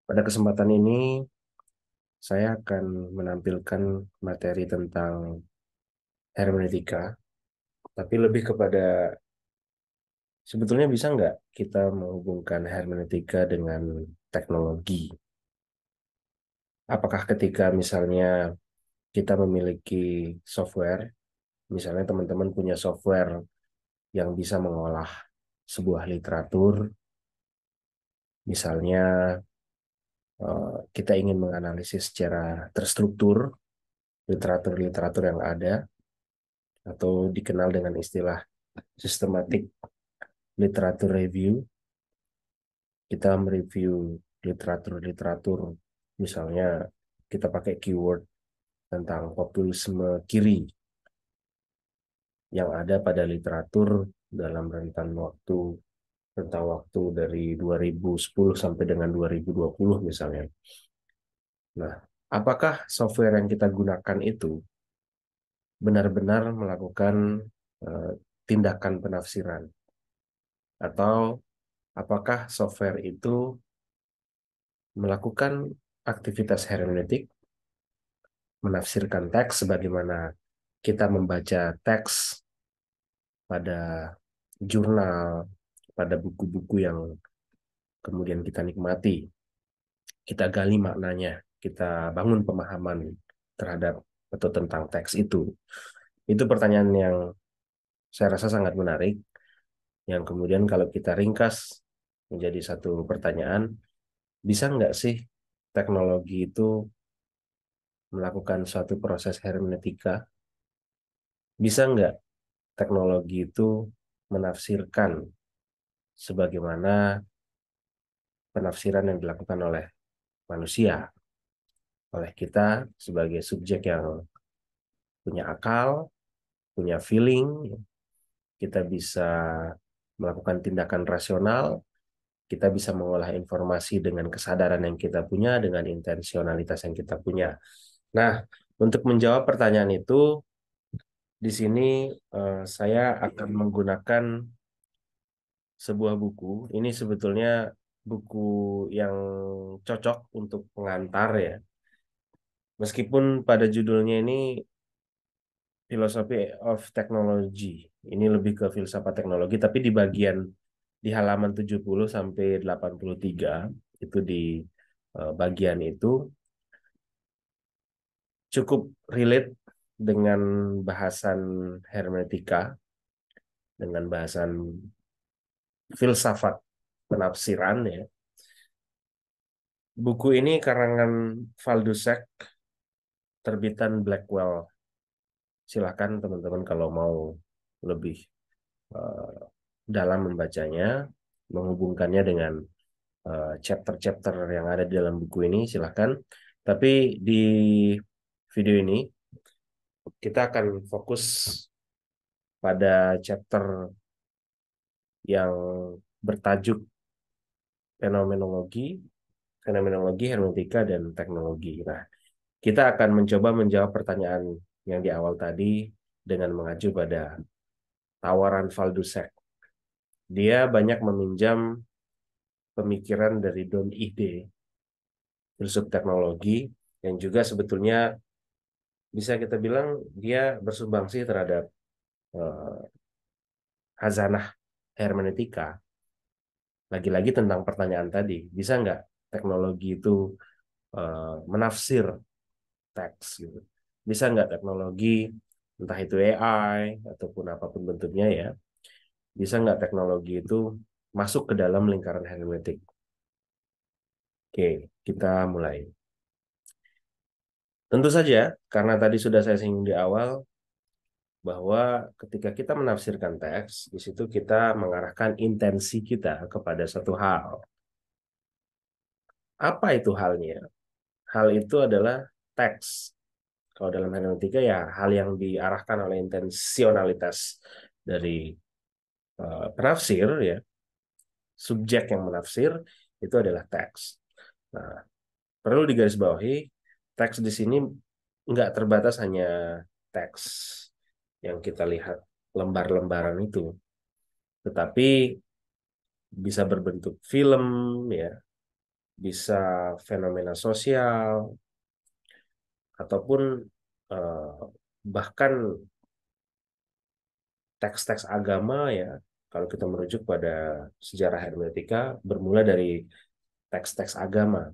Pada kesempatan ini, saya akan menampilkan materi tentang hermeneutika, tapi lebih kepada sebetulnya bisa nggak kita menghubungkan hermeneutika dengan teknologi? Apakah ketika misalnya kita memiliki software, misalnya teman-teman punya software yang bisa mengolah sebuah literatur, misalnya kita ingin menganalisis secara terstruktur literatur-literatur yang ada, atau dikenal dengan istilah systematic literatur review. Kita mereview literatur-literatur, misalnya kita pakai keyword tentang populisme kiri yang ada pada literatur dalam rentan waktu dari 2010 sampai dengan 2020 misalnya. Nah, apakah software yang kita gunakan itu benar-benar melakukan eh, tindakan penafsiran, atau apakah software itu melakukan aktivitas hermeneutik, menafsirkan teks sebagaimana kita membaca teks pada jurnal, pada buku-buku yang kemudian kita nikmati, kita gali maknanya, kita bangun pemahaman terhadap atau tentang teks itu. Itu pertanyaan yang saya rasa sangat menarik, yang kemudian kalau kita ringkas menjadi satu pertanyaan, bisa nggak sih teknologi itu melakukan suatu proses hermeneutika? Bisa nggak teknologi itu menafsirkan sebagaimana penafsiran yang dilakukan oleh manusia, oleh kita sebagai subjek yang punya akal, punya feeling, kita bisa melakukan tindakan rasional, kita bisa mengolah informasi dengan kesadaran yang kita punya, dengan intensionalitas yang kita punya. Nah, untuk menjawab pertanyaan itu, di sini saya akan menggunakan sebuah buku. Ini sebetulnya buku yang cocok untuk pengantar ya. Meskipun pada judulnya ini Philosophy of Technology. Ini lebih ke filsafat teknologi, tapi di halaman 70 sampai 83 itu di bagian itu cukup relate dengan bahasan hermeneutika, dengan bahasan filsafat penafsiran ya. Buku ini karangan Valdusek, terbitan Blackwell. Silahkan teman-teman kalau mau lebih eh, dalam membacanya, menghubungkannya dengan chapter-chapter yang ada di dalam buku ini, silahkan. Tapi di video ini kita akan fokus pada chapter yang bertajuk fenomenologi, hermeneutika, dan teknologi. Nah, kita akan mencoba menjawab pertanyaan yang di awal tadi dengan mengacu pada tawaran Valdusek. Dia banyak meminjam pemikiran dari Don Ihde, filsuf teknologi, yang juga sebetulnya bisa kita bilang dia bersumbangsi terhadap eh, hazanah hermeneutika. Lagi-lagi tentang pertanyaan tadi, bisa nggak teknologi itu menafsir teks gitu? Bisa nggak teknologi, entah itu AI ataupun apapun bentuknya ya, bisa nggak teknologi itu masuk ke dalam lingkaran hermeneutik? Oke, kita mulai. Tentu saja, karena tadi sudah saya singgung di awal, bahwa ketika kita menafsirkan teks, di situ kita mengarahkan intensi kita kepada satu hal. Apa itu halnya? Hal itu adalah teks. Kalau dalam hermeneutika ya hal yang diarahkan oleh intensionalitas dari penafsir ya, subjek yang menafsir itu adalah teks. Nah, perlu digarisbawahi, teks di sini nggak terbatas hanya teks yang kita lihat lembar-lembaran itu, tetapi bisa berbentuk film ya, bisa fenomena sosial, ataupun bahkan teks-teks agama ya. Kalau kita merujuk pada sejarah hermeneutika, bermula dari teks-teks agama.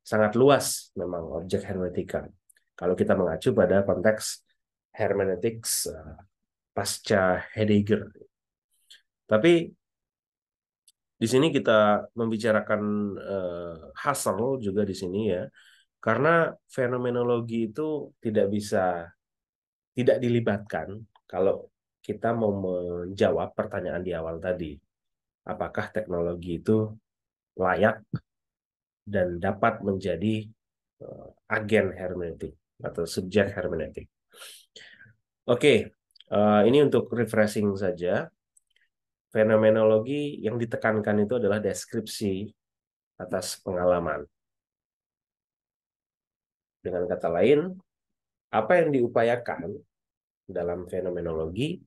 Sangat luas memang objek hermeneutika. Kalau kita mengacu pada konteks hermeneutics pasca Heidegger. Tapi di sini kita membicarakan Husserl juga di sini ya, karena fenomenologi itu tidak dilibatkan kalau kita mau menjawab pertanyaan di awal tadi, apakah teknologi itu layak dan dapat menjadi agen hermeneutik atau subjek hermeneutik. Oke, ini untuk refreshing saja. Fenomenologi yang ditekankan itu adalah deskripsi atas pengalaman. Dengan kata lain, apa yang diupayakan dalam fenomenologi,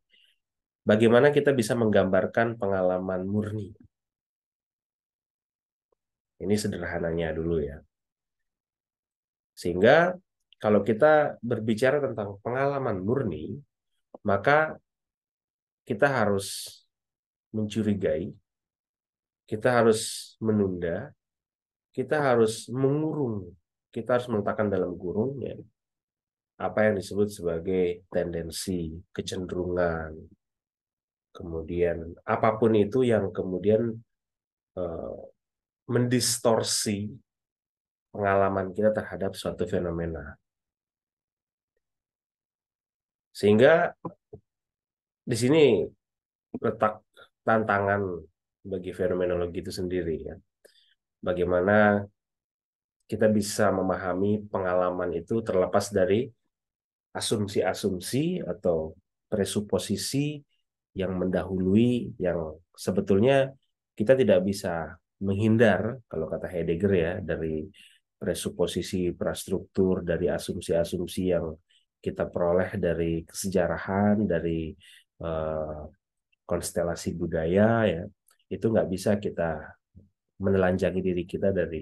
bagaimana kita bisa menggambarkan pengalaman murni. Ini sederhananya dulu ya. Sehingga kalau kita berbicara tentang pengalaman murni, maka kita harus mencurigai, kita harus menunda, kita harus mengurung, kita harus meletakkan dalam kurung ya, apa yang disebut sebagai tendensi, kecenderungan, kemudian apapun itu yang kemudian eh, mendistorsi pengalaman kita terhadap suatu fenomena. Sehingga di sini letak tantangan bagi fenomenologi itu sendiri ya. Bagaimana kita bisa memahami pengalaman itu terlepas dari asumsi-asumsi atau presuposisi yang mendahului, yang sebetulnya kita tidak bisa menghindar, kalau kata Heidegger ya, dari presuposisi prastruktur, dari asumsi-asumsi yang kita peroleh dari kesejarahan, dari eh, konstelasi budaya ya, itu nggak bisa kita menelanjangi diri kita dari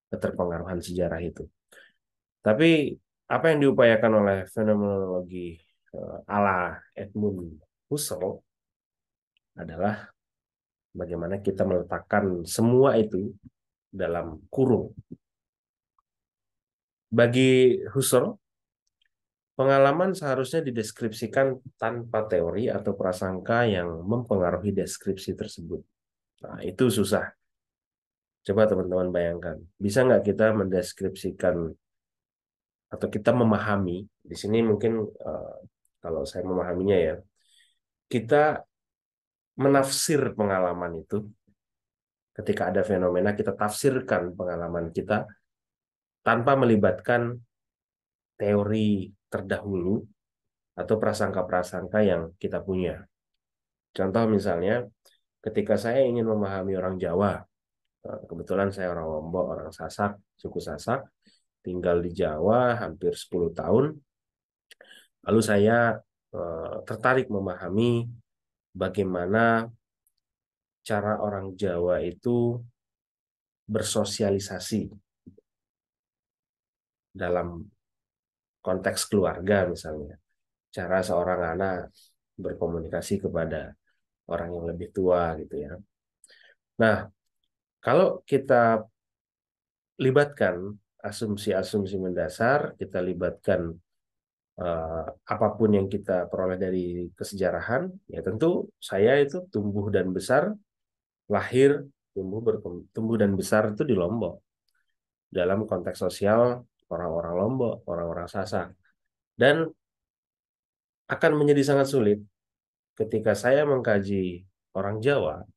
keterpengaruhan sejarah itu. Tapi apa yang diupayakan oleh fenomenologi ala Edmund Husserl adalah bagaimana kita meletakkan semua itu dalam kurung. Bagi Husserl, pengalaman seharusnya dideskripsikan tanpa teori atau prasangka yang mempengaruhi deskripsi tersebut. Nah, itu susah. Coba teman-teman bayangkan, bisa nggak kita mendeskripsikan atau kita memahami, di sini mungkin kalau saya memahaminya ya, kita menafsir pengalaman itu, ketika ada fenomena, kita tafsirkan pengalaman kita tanpa melibatkan teori terdahulu atau prasangka-prasangka yang kita punya. Contoh misalnya, ketika saya ingin memahami orang Jawa, kebetulan saya orang Lombok, orang Sasak, suku Sasak, tinggal di Jawa hampir 10 tahun, lalu saya tertarik memahami bagaimana cara orang Jawa itu bersosialisasi dalam konteks keluarga misalnya. Cara seorang anak berkomunikasi kepada orang yang lebih tua gitu ya. Nah, kalau kita libatkan asumsi-asumsi mendasar, kita libatkan apapun yang kita peroleh dari kesejarahan, ya tentu saya itu tumbuh dan besar, lahir, tumbuh dan besar itu di Lombok. Dalam konteks sosial orang-orang Lombok, orang-orang Sasak. Dan akan menjadi sangat sulit ketika saya mengkaji orang Jawa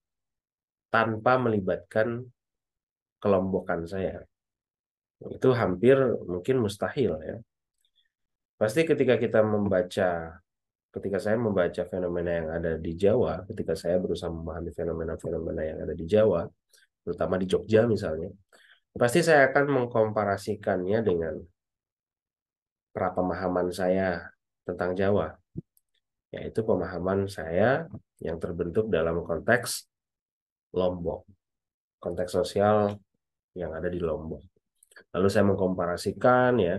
tanpa melibatkan kelombokan saya. Itu hampir mungkin mustahil ya. Pasti ketika saya membaca fenomena yang ada di Jawa, ketika saya berusaha memahami fenomena-fenomena yang ada di Jawa, terutama di Jogja misalnya, pasti saya akan mengkomparasikannya dengan prapemahaman saya tentang Jawa, yaitu pemahaman saya yang terbentuk dalam konteks Lombok, konteks sosial yang ada di Lombok. Lalu saya mengkomparasikan ya,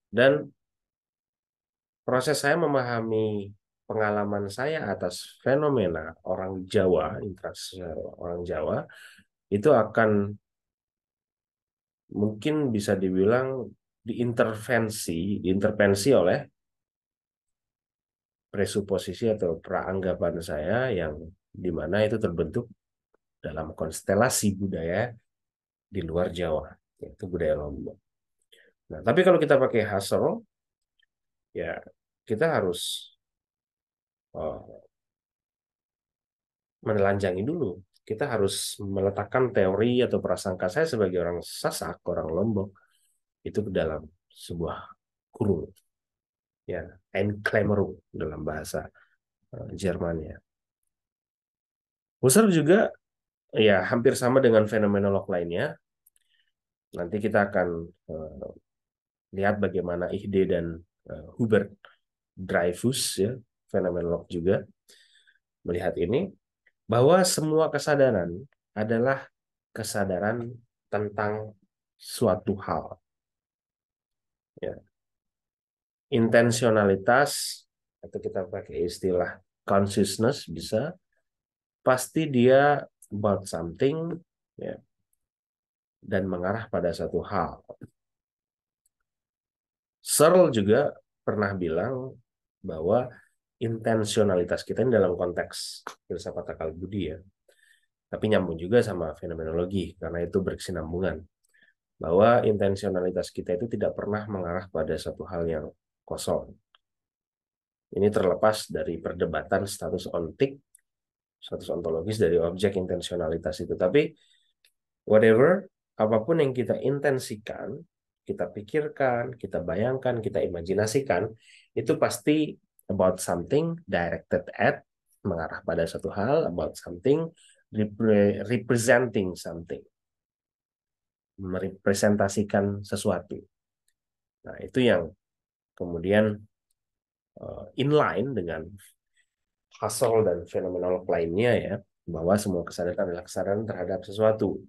dan proses saya memahami pengalaman saya atas fenomena orang Jawa, interaksi orang Jawa, itu akan mungkin bisa dibilang diintervensi oleh presuposisi atau praanggapan saya yang di mana itu terbentuk dalam konstelasi budaya di luar Jawa, yaitu budaya Lombok. Nah, tapi kalau kita pakai Husserl, ya kita harus menelanjangi dulu. Kita harus meletakkan teori atau prasangka saya sebagai orang Sasak, orang Lombok, itu ke dalam sebuah kurung, ya, Einklammerung dalam bahasa Jerman ya. Husserl juga ya hampir sama dengan fenomenolog lainnya. Nanti kita akan lihat bagaimana Ihde dan Hubert Dreyfus ya, fenomenolog juga melihat ini, bahwa semua kesadaran adalah kesadaran tentang suatu hal. Ya. Intensionalitas, atau kita pakai istilah consciousness bisa, pasti dia about something ya, dan mengarah pada satu hal. Searle juga pernah bilang bahwa intensionalitas kita ini dalam konteks filsafat akal budi ya, tapi nyambung juga sama fenomenologi karena itu berkesinambungan, bahwa intensionalitas kita itu tidak pernah mengarah pada satu hal yang kosong. Ini terlepas dari perdebatan status ontik, status ontologis dari objek intensionalitas itu. Tapi whatever, apapun yang kita intensikan, kita pikirkan, kita bayangkan, kita imajinasikan, itu pasti about something, directed at, mengarah pada satu hal, about something, representing something, merepresentasikan sesuatu. Nah, itu yang kemudian inline dengan Husserl dan fenomenolog lainnya ya, bahwa semua kesadaran adalah kesadaran terhadap sesuatu.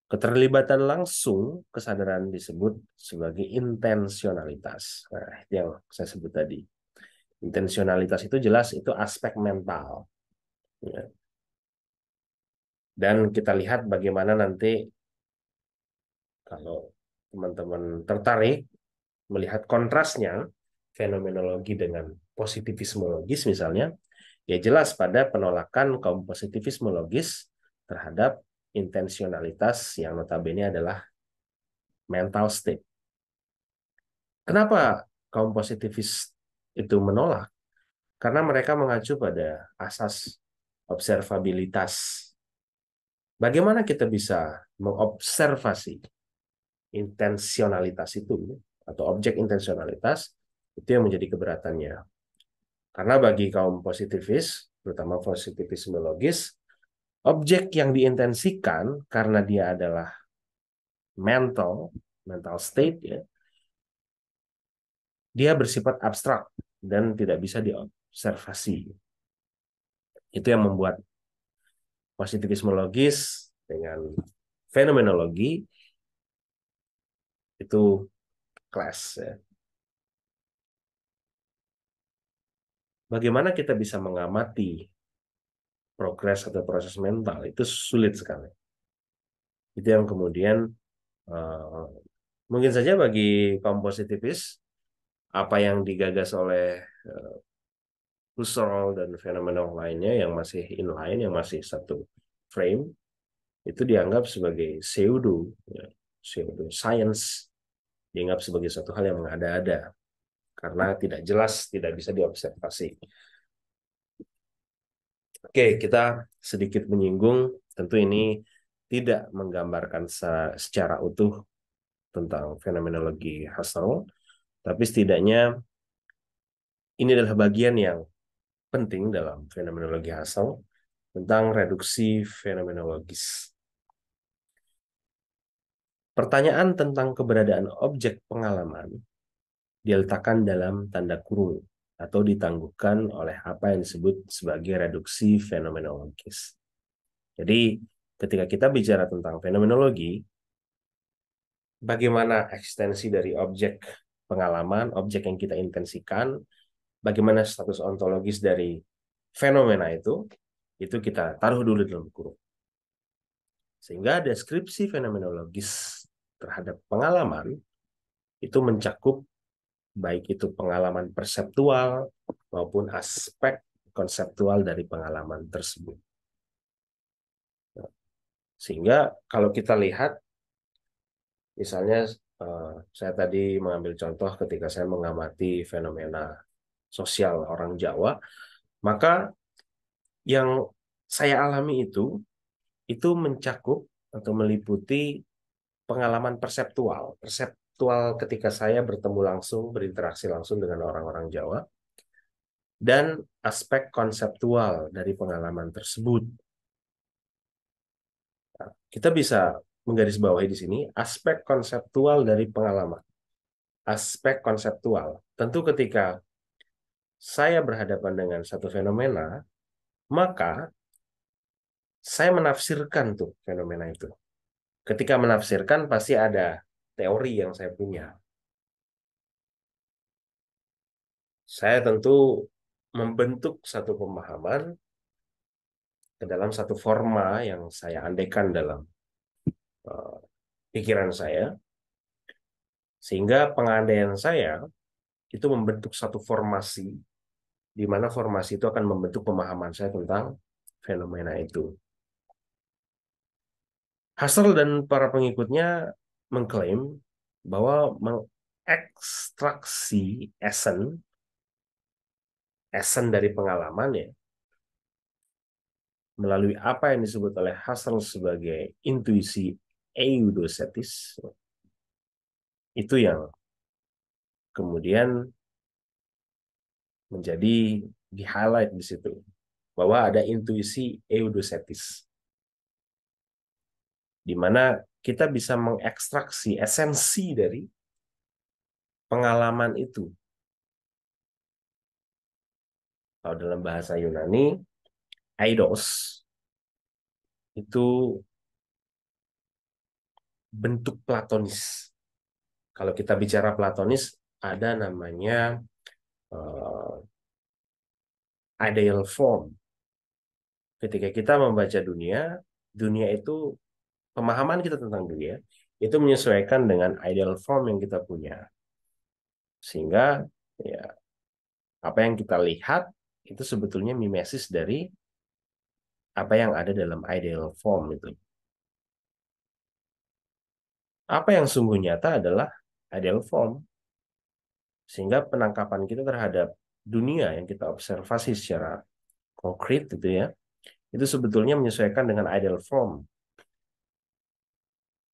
Keterlibatan langsung kesadaran disebut sebagai intensionalitas. Nah, itu yang saya sebut tadi. Intensionalitas itu jelas itu aspek mental. Ya. Dan kita lihat bagaimana nanti kalau teman-teman tertarik melihat kontrasnya fenomenologi dengan positivismologis misalnya, ya jelas pada penolakan kaum positivismologis terhadap intensionalitas yang notabene adalah mental state. Kenapa kaum positivis itu menolak? Karena mereka mengacu pada asas observabilitas. Bagaimana kita bisa mengobservasi intensionalitas itu atau objek intensionalitas, itu yang menjadi keberatannya. Karena bagi kaum positivis, terutama positivismologis, objek yang diintensikan karena dia adalah mental state ya, dia bersifat abstrak dan tidak bisa diobservasi. Itu yang membuat positivismologis dengan fenomenologi itu clash ya. Bagaimana kita bisa mengamati progres atau proses mental itu sulit sekali. Itu yang kemudian mungkin saja bagi kaum positivis apa yang digagas oleh Husserl dan fenomenolog lainnya yang masih inline, yang masih satu frame, itu dianggap sebagai pseudo, ya, pseudo science, dianggap sebagai satu hal yang mengada-ada karena tidak jelas, tidak bisa diobservasi. Oke, kita sedikit menyinggung, tentu ini tidak menggambarkan secara utuh tentang fenomenologi Husserl, tapi setidaknya ini adalah bagian yang penting dalam fenomenologi Husserl tentang reduksi fenomenologis. Pertanyaan tentang keberadaan objek pengalaman diletakkan dalam tanda kurung atau ditangguhkan oleh apa yang disebut sebagai reduksi fenomenologis. Jadi, ketika kita bicara tentang fenomenologi, bagaimana ekstensi dari objek pengalaman, objek yang kita intensikan, bagaimana status ontologis dari fenomena itu kita taruh dulu dalam kurung. Sehingga deskripsi fenomenologis terhadap pengalaman itu mencakup baik itu pengalaman perseptual maupun aspek konseptual dari pengalaman tersebut. Sehingga kalau kita lihat, misalnya saya tadi mengambil contoh ketika saya mengamati fenomena sosial orang Jawa, maka yang saya alami itu mencakup atau meliputi pengalaman perseptual. Perseptual ketika saya bertemu langsung, berinteraksi langsung dengan orang-orang Jawa, dan aspek konseptual dari pengalaman tersebut. Kita bisa menggarisbawahi di sini aspek konseptual dari pengalaman. Aspek konseptual. Tentu ketika saya berhadapan dengan satu fenomena, maka saya menafsirkan tuh fenomena itu. Ketika menafsirkan pasti ada teori yang saya punya. Saya tentu membentuk satu pemahaman ke dalam satu forma yang saya andaikan dalam pikiran saya, sehingga pengandaian saya itu membentuk satu formasi, di mana formasi itu akan membentuk pemahaman saya tentang fenomena itu. Husserl dan para pengikutnya mengklaim bahwa mengekstraksi esen dari pengalaman ya, melalui apa yang disebut oleh Husserl sebagai intuisi eudosetis, itu yang kemudian menjadi di-highlight di situ, bahwa ada intuisi eudosetis, di mana kita bisa mengekstraksi esensi dari pengalaman itu. Kalau dalam bahasa Yunani, eidos itu bentuk platonis. Kalau kita bicara platonis, ada namanya ideal form. Ketika kita membaca dunia, dunia itu, pemahaman kita tentang dunia, itu menyesuaikan dengan ideal form yang kita punya. Sehingga ya, apa yang kita lihat itu sebetulnya mimesis dari apa yang ada dalam ideal form itu. Apa yang sungguh nyata adalah ideal form. Sehingga penangkapan kita terhadap dunia yang kita observasi secara konkret itu sebetulnya menyesuaikan dengan ideal form.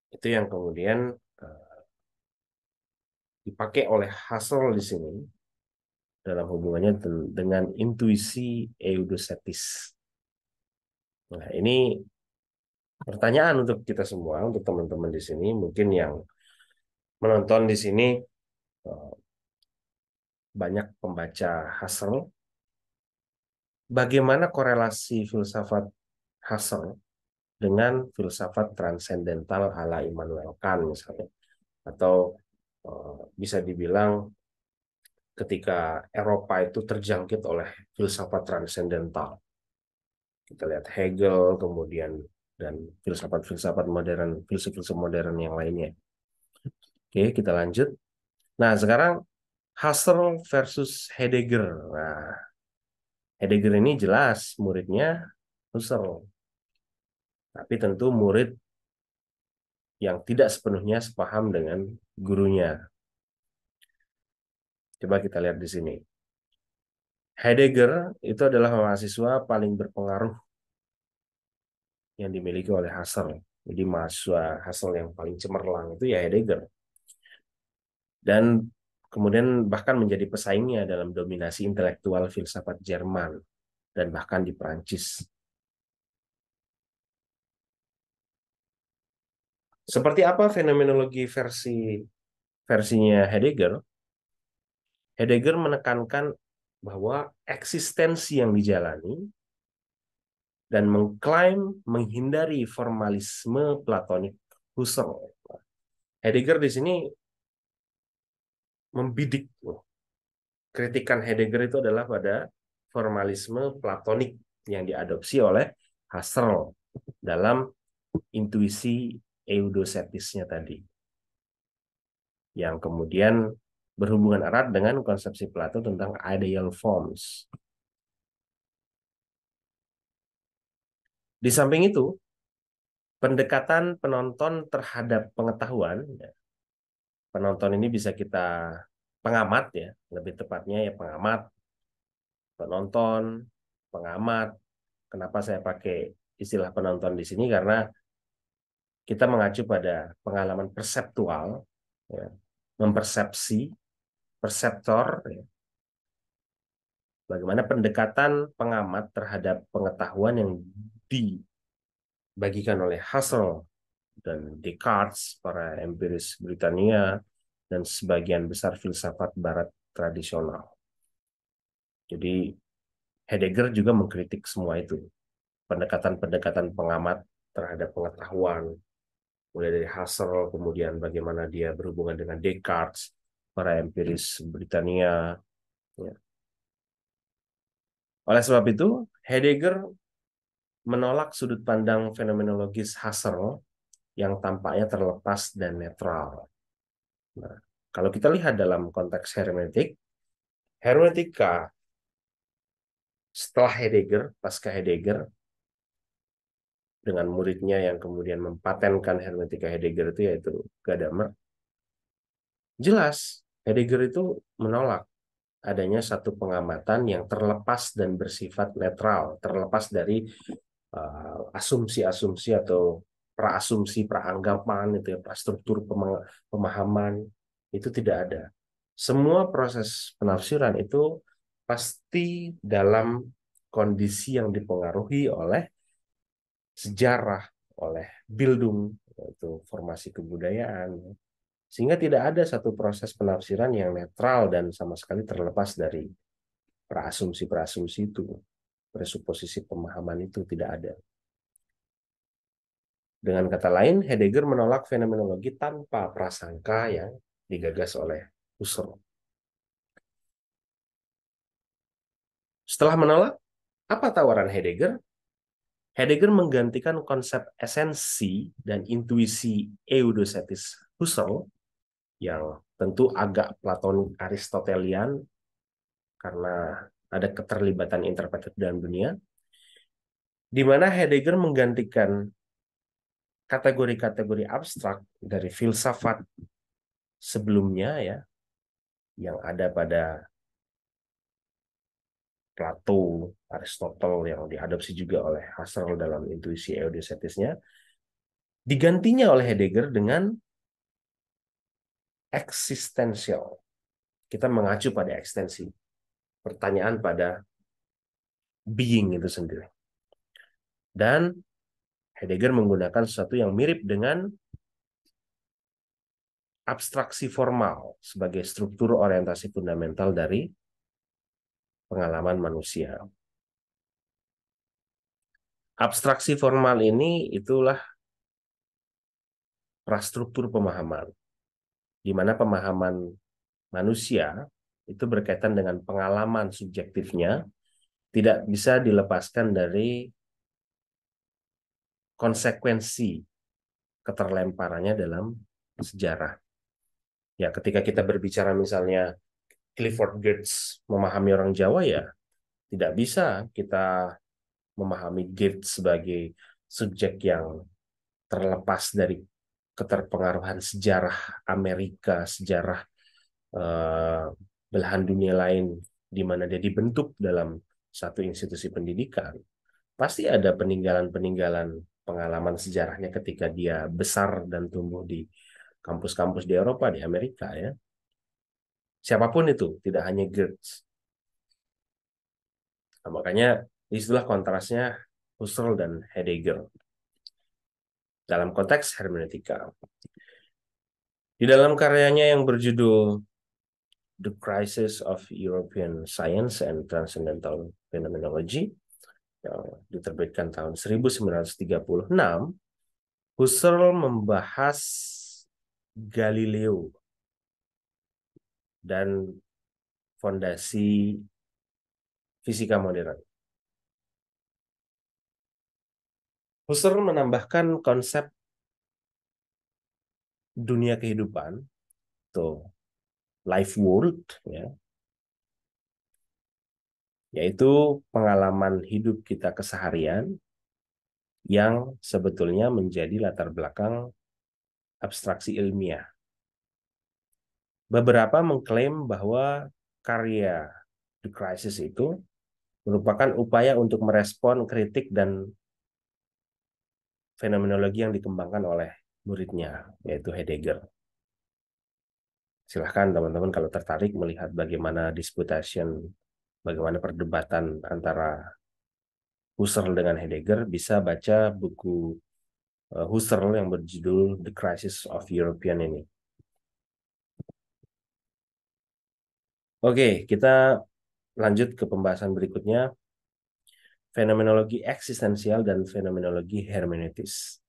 Itu yang kemudian dipakai oleh Husserl di sini dalam hubungannya dengan intuisi eudosetis. Nah, ini pertanyaan untuk kita semua, untuk teman-teman di sini, mungkin yang menonton di sini banyak pembaca Husserl. Bagaimana korelasi filsafat Husserl dengan filsafat transendental ala Immanuel Kant misalnya, atau bisa dibilang ketika Eropa itu terjangkit oleh filsafat transendental. Kita lihat Hegel, kemudian dan filsafat-filsafat modern, filsuf-filsuf modern yang lainnya. Oke, kita lanjut. Nah, sekarang Husserl versus Heidegger. Nah, Heidegger ini jelas muridnya Husserl, tapi tentu murid yang tidak sepenuhnya sepaham dengan gurunya. Coba kita lihat di sini. Heidegger itu adalah mahasiswa paling berpengaruh yang dimiliki oleh Husserl. Jadi mahasiswa Husserl yang paling cemerlang itu ya Heidegger. Dan kemudian bahkan menjadi pesaingnya dalam dominasi intelektual filsafat Jerman dan bahkan di Prancis. Seperti apa fenomenologi versinya Heidegger? Heidegger menekankan bahwa eksistensi yang dijalani dan mengklaim menghindari formalisme platonik Husserl. Heidegger di sini membidik. Kritikan Heidegger itu adalah pada formalisme platonik yang diadopsi oleh Husserl dalam intuisi eudosetisnya tadi, yang kemudian berhubungan erat dengan konsepsi Plato tentang ideal forms. Di samping itu, pendekatan penonton terhadap pengetahuan, penonton ini bisa kita pengamat ya, lebih tepatnya ya pengamat, penonton, pengamat. Kenapa saya pakai istilah penonton di sini? Karena kita mengacu pada pengalaman perseptual, ya, mempersepsi, perseptor, ya. Bagaimana pendekatan pengamat terhadap pengetahuan yang dibagikan oleh Husserl dan Descartes, para empiris Britania, dan sebagian besar filsafat Barat tradisional. Jadi Heidegger juga mengkritik semua itu, pendekatan-pendekatan pengamat terhadap pengetahuan, mulai dari Husserl, kemudian bagaimana dia berhubungan dengan Descartes, para empiris Britania. Ya. Oleh sebab itu, Heidegger menolak sudut pandang fenomenologis Husserl yang tampaknya terlepas dan netral. Nah, kalau kita lihat dalam konteks hermeneutik, hermeneutika setelah Heidegger, pasca Heidegger, dengan muridnya yang kemudian mempatenkan hermeneutika Heidegger itu yaitu Gadamer, jelas Heidegger itu menolak adanya satu pengamatan yang terlepas dan bersifat netral, terlepas dari asumsi-asumsi atau praasumsi, praanggapan, itu ya, prastruktur pemahaman, itu tidak ada. Semua proses penafsiran itu pasti dalam kondisi yang dipengaruhi oleh sejarah, oleh Bildung, yaitu formasi kebudayaan, sehingga tidak ada satu proses penafsiran yang netral dan sama sekali terlepas dari praasumsi-praasumsi itu, presuposisi pemahaman itu tidak ada. Dengan kata lain, Heidegger menolak fenomenologi tanpa prasangka yang digagas oleh Husserl. Setelah menolak, apa tawaran Heidegger? Heidegger menggantikan konsep esensi dan intuisi eudosetis Husserl yang tentu agak platonik Aristotelian karena ada keterlibatan interpretatif dalam dunia, di mana Heidegger menggantikan kategori-kategori abstrak dari filsafat sebelumnya ya, yang ada pada Plato, Aristotle yang diadopsi juga oleh Husserl dalam intuisi eudosetisnya, digantinya oleh Heidegger dengan eksistensial. Kita mengacu pada ekstensi, pertanyaan pada being itu sendiri. Dan Heidegger menggunakan sesuatu yang mirip dengan abstraksi formal sebagai struktur orientasi fundamental dari pengalaman manusia. Abstraksi formal ini itulah prastruktur pemahaman, di mana pemahaman manusia itu berkaitan dengan pengalaman subjektifnya, tidak bisa dilepaskan dari konsekuensi keterlemparannya dalam sejarah. Ya, ketika kita berbicara misalnya Clifford Geertz memahami orang Jawa, ya tidak bisa kita memahami Geertz sebagai subjek yang terlepas dari keterpengaruhan sejarah Amerika, sejarah belahan dunia lain di mana dia dibentuk dalam satu institusi pendidikan. Pasti ada peninggalan-peninggalan pengalaman sejarahnya ketika dia besar dan tumbuh di kampus-kampus di Eropa, di Amerika ya. Siapapun itu, tidak hanya Geertz. Nah, makanya istilah kontrasnya Husserl dan Heidegger dalam konteks hermeneutika. Di dalam karyanya yang berjudul The Crisis of European Science and Transcendental Phenomenology yang diterbitkan tahun 1936, Husserl membahas Galileo dan fondasi fisika modern. Husserl menambahkan konsep dunia kehidupan, tuh, life world, ya, yaitu pengalaman hidup kita keseharian yang sebetulnya menjadi latar belakang abstraksi ilmiah. Beberapa mengklaim bahwa karya The Crisis itu merupakan upaya untuk merespon kritik dan fenomenologi yang dikembangkan oleh muridnya, yaitu Heidegger. Silahkan teman-teman kalau tertarik melihat bagaimana disputation, bagaimana perdebatan antara Husserl dengan Heidegger, bisa baca buku Husserl yang berjudul The Crisis of European ini. Oke, kita lanjut ke pembahasan berikutnya, fenomenologi eksistensial dan fenomenologi hermeneutis.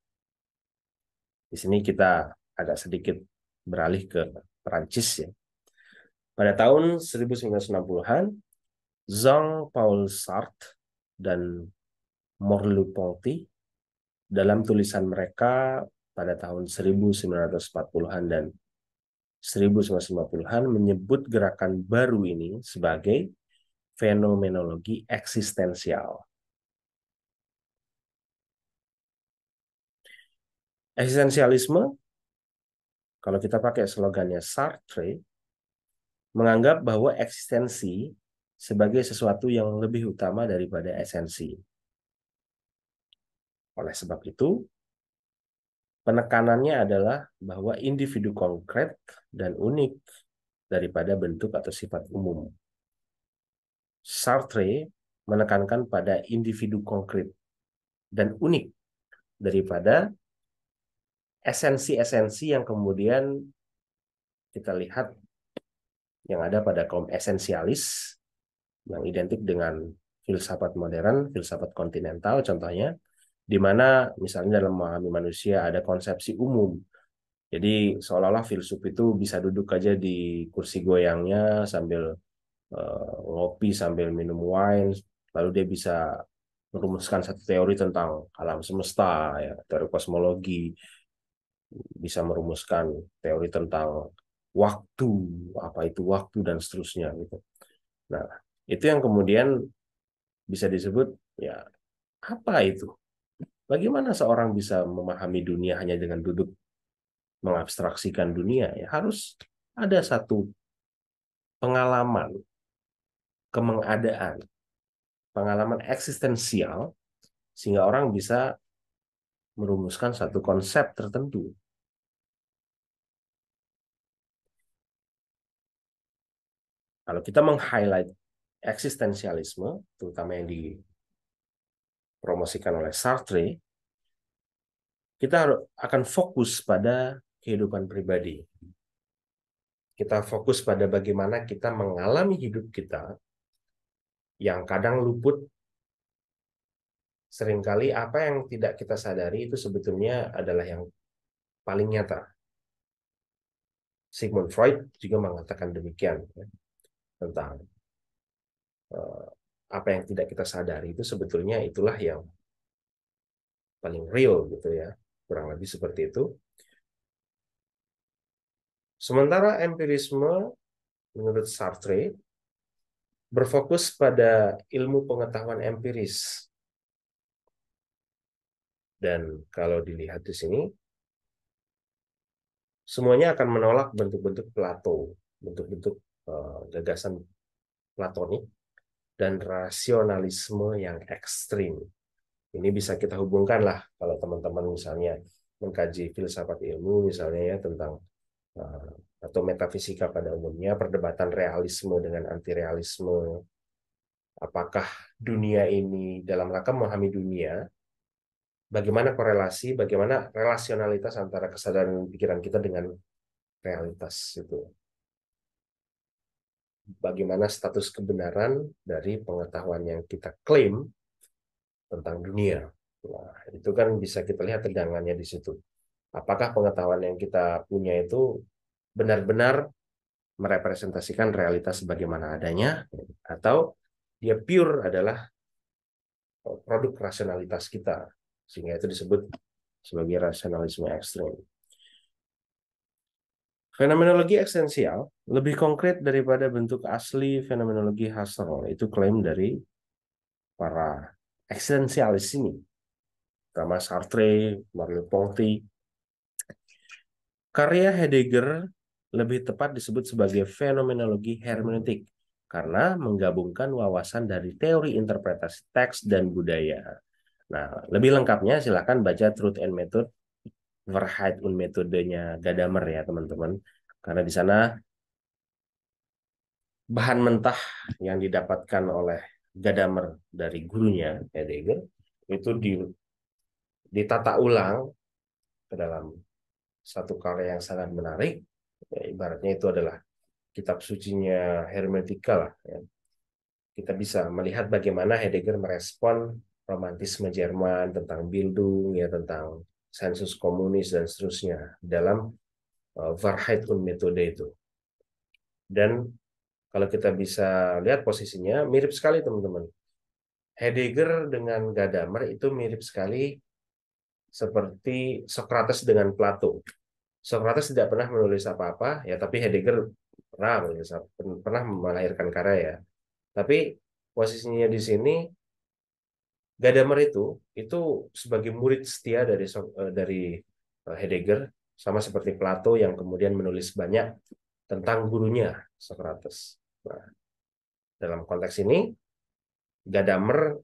Di sini kita agak sedikit beralih ke Perancis, ya. Pada tahun 1960-an, Jean-Paul Sartre dan Merleau-Ponty dalam tulisan mereka pada tahun 1940-an dan 1950-an menyebut gerakan baru ini sebagai fenomenologi eksistensial. Eksistensialisme, kalau kita pakai slogannya Sartre, menganggap bahwa eksistensi sebagai sesuatu yang lebih utama daripada esensi. Oleh sebab itu, penekanannya adalah bahwa individu konkret dan unik daripada bentuk atau sifat umum. Sartre menekankan pada individu konkret dan unik daripada esensi-esensi yang kemudian kita lihat yang ada pada kaum esensialis yang identik dengan filsafat modern, filsafat kontinental contohnya, di mana misalnya dalam memahami manusia ada konsepsi umum. Jadi seolah-olah filsuf itu bisa duduk aja di kursi goyangnya sambil ngopi sambil minum wine, lalu dia bisa merumuskan satu teori tentang alam semesta, ya, teori kosmologi, bisa merumuskan teori tentang waktu, apa itu waktu dan seterusnya gitu. Nah, itu yang kemudian bisa disebut, ya, apa itu? Bagaimana seorang bisa memahami dunia hanya dengan duduk mengabstraksikan dunia? Ya, harus ada satu pengalaman kemengadaan, pengalaman eksistensial, sehingga orang bisa merumuskan satu konsep tertentu. Kalau kita meng-highlight eksistensialisme, terutama yang dipromosikan oleh Sartre, kita akan fokus pada kehidupan pribadi. Kita fokus pada bagaimana kita mengalami hidup kita yang kadang luput. Seringkali apa yang tidak kita sadari itu sebetulnya adalah yang paling nyata. Sigmund Freud juga mengatakan demikian, ya, tentang apa yang tidak kita sadari itu sebetulnya itulah yang paling real gitu ya, kurang lebih seperti itu. Sementara empirisme menurut Sartre berfokus pada ilmu pengetahuan empiris. Dan kalau dilihat di sini, semuanya akan menolak bentuk-bentuk Plato, bentuk-bentuk gagasan Platonik, dan rasionalisme yang ekstrim. Ini bisa kita hubungkan lah kalau teman-teman misalnya mengkaji filsafat ilmu misalnya ya tentang atau metafisika pada umumnya, perdebatan realisme dengan antirealisme. Apakah dunia ini dalam rangka memahami dunia, bagaimana korelasi, bagaimana relasionalitas antara kesadaran pikiran kita dengan realitas itu. Bagaimana status kebenaran dari pengetahuan yang kita klaim tentang dunia. Nah, itu kan bisa kita lihat tegangannya di situ. Apakah pengetahuan yang kita punya itu benar-benar merepresentasikan realitas sebagaimana adanya, atau dia pure adalah produk rasionalitas kita, sehingga itu disebut sebagai rasionalisme ekstrim. Fenomenologi esensial lebih konkret daripada bentuk asli fenomenologi Husserl, itu klaim dari para esensialis ini, terutama Sartre, Merleau-Ponty. Karya Heidegger lebih tepat disebut sebagai fenomenologi hermeneutik karena menggabungkan wawasan dari teori interpretasi teks dan budaya. Nah, lebih lengkapnya silakan baca Truth and Method, Wahrheit und Methodenya Gadamer ya teman-teman. Karena di sana bahan mentah yang didapatkan oleh Gadamer dari gurunya Heidegger itu ditata ulang ke dalam satu karya yang sangat menarik. Ya, ibaratnya itu adalah kitab sucinya hermeneutika lah. Ya. Kita bisa melihat bagaimana Heidegger merespon romantisme Jerman tentang Bildung, ya tentang sensus komunis dan seterusnya dalam Wahrheit und Methode itu. Dan kalau kita bisa lihat posisinya mirip sekali teman-teman. Heidegger dengan Gadamer itu mirip sekali seperti Socrates dengan Plato. Socrates tidak pernah menulis apa-apa, ya tapi Heidegger pernah melahirkan karya ya. Tapi posisinya di sini Gadamer itu sebagai murid setia dari Heidegger, sama seperti Plato yang kemudian menulis banyak tentang gurunya Socrates. Nah, dalam konteks ini Gadamer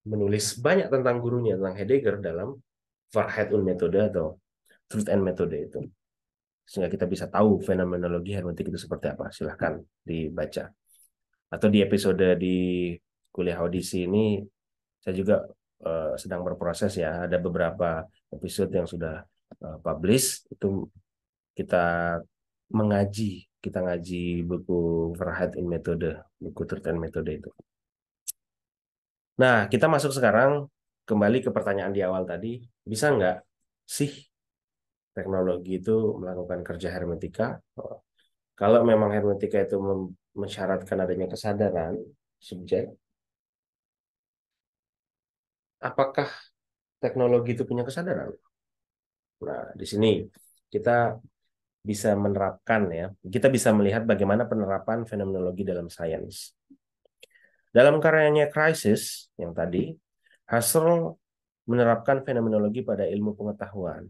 menulis banyak tentang gurunya, tentang Heidegger dalam Wahrheit und Methode atau Truth and Methode itu. Sehingga kita bisa tahu fenomenologi hermeneutik itu seperti apa. Silahkan dibaca. Atau di episode di kuliah audisi ini, saya juga sedang berproses ya. Ada beberapa episode yang sudah publish. Itu kita kita ngaji buku Wahrheit und Methode, buku Truth and Methode itu. Nah, kita masuk sekarang kembali ke pertanyaan di awal tadi. Bisa nggak sih teknologi itu melakukan kerja hermeneutika? Kalau memang hermeneutika itu mensyaratkan adanya kesadaran subjek, apakah teknologi itu punya kesadaran? Nah, di sini kita bisa menerapkan ya, kita bisa melihat bagaimana penerapan fenomenologi dalam sains. Dalam karyanya Crisis yang tadi, Husserl menerapkan fenomenologi pada ilmu pengetahuan.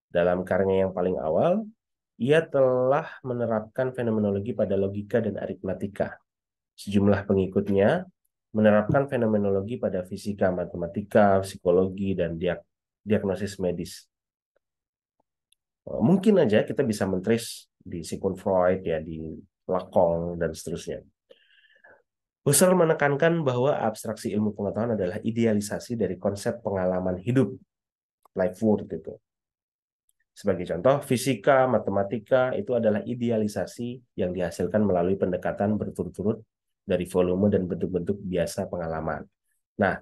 Dalam karyanya yang paling awal, ia telah menerapkan fenomenologi pada logika dan aritmatika. Sejumlah pengikutnya menerapkan fenomenologi pada fisika, matematika, psikologi, dan diagnosis medis. Mungkin aja kita bisa mentrace di Sigmund Freud, ya di Lacan, dan seterusnya. Husserl menekankan bahwa abstraksi ilmu pengetahuan adalah idealisasi dari konsep pengalaman hidup, life world itu. Sebagai contoh, fisika, matematika itu adalah idealisasi yang dihasilkan melalui pendekatan berturut-turut dari volume dan bentuk-bentuk biasa pengalaman. Nah,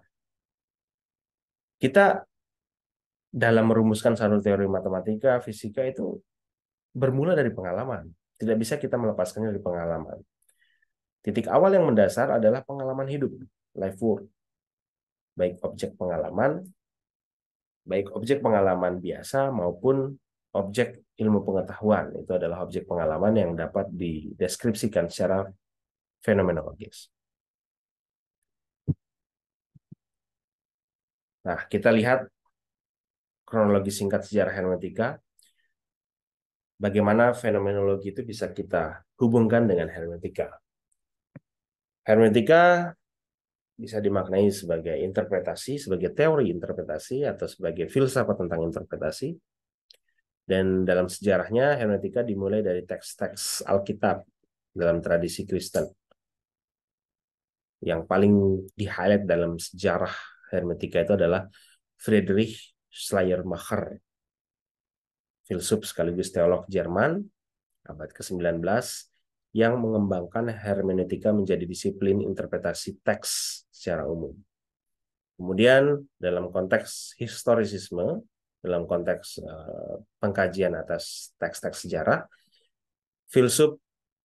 kita dalam merumuskan satu teori matematika, fisika itu bermula dari pengalaman. Tidak bisa kita melepaskannya dari pengalaman. Titik awal yang mendasar adalah pengalaman hidup, life world. Baik objek pengalaman biasa maupun objek ilmu pengetahuan. Itu adalah objek pengalaman yang dapat dideskripsikan secara fenomenologis. Nah, kita lihat kronologi singkat sejarah hermeneutika. Bagaimana fenomenologi itu bisa kita hubungkan dengan hermeneutika. Hermeneutika bisa dimaknai sebagai interpretasi, sebagai teori interpretasi, atau sebagai filsafat tentang interpretasi. Dan dalam sejarahnya, hermeneutika dimulai dari teks-teks Alkitab dalam tradisi Kristen. Yang paling di-highlight dalam sejarah hermeneutika itu adalah Friedrich Schleiermacher, filsuf sekaligus teolog Jerman, abad ke-19, yang mengembangkan hermeneutika menjadi disiplin interpretasi teks secara umum. Kemudian, dalam konteks historisisme, dalam konteks pengkajian atas teks-teks sejarah. Filsuf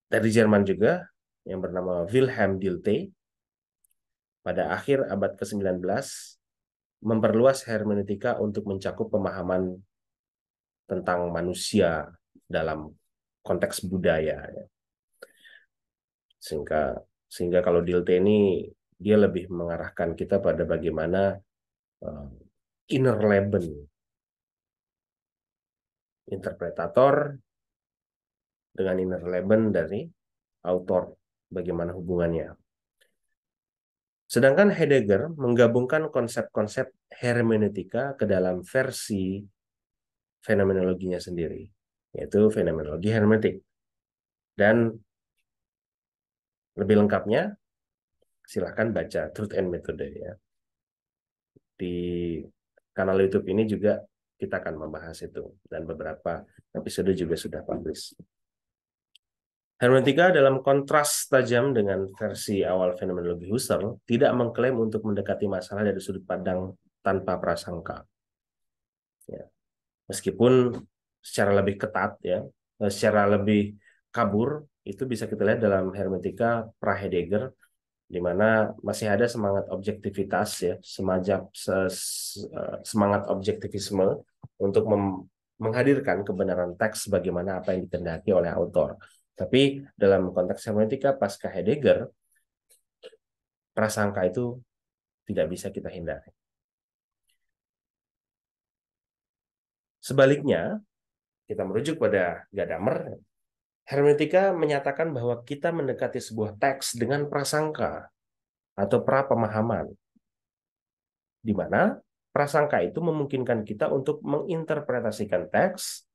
dari Jerman juga yang bernama Wilhelm Dilthey pada akhir abad ke-19 memperluas hermeneutika untuk mencakup pemahaman tentang manusia dalam konteks budaya. Sehingga kalau Dilthey ini dia lebih mengarahkan kita pada bagaimana inner Leben interpretator dengan inner Leben dari autor, bagaimana hubungannya. Sedangkan Heidegger menggabungkan konsep-konsep hermeneutika ke dalam versi fenomenologinya sendiri, yaitu fenomenologi hermeneutik. Dan lebih lengkapnya, silahkan baca Truth and Method ya. Di kanal YouTube ini juga kita akan membahas itu, dan beberapa episode juga sudah publish. Hermeneutika dalam kontras tajam dengan versi awal fenomenologi Husserl tidak mengklaim untuk mendekati masalah dari sudut pandang tanpa prasangka. Ya. Meskipun secara lebih ketat, ya, secara lebih kabur, itu bisa kita lihat dalam hermeneutika pra-Heidegger, di mana masih ada semangat objektivitas, ya, semangat objektivisme untuk menghadirkan kebenaran teks sebagaimana apa yang dikehendaki oleh autor. Tapi dalam konteks hermeneutika pasca Heidegger, prasangka itu tidak bisa kita hindari. Sebaliknya, kita merujuk pada Gadamer, hermeneutika menyatakan bahwa kita mendekati sebuah teks dengan prasangka atau pra-pemahaman, di mana prasangka itu memungkinkan kita untuk menginterpretasikan teks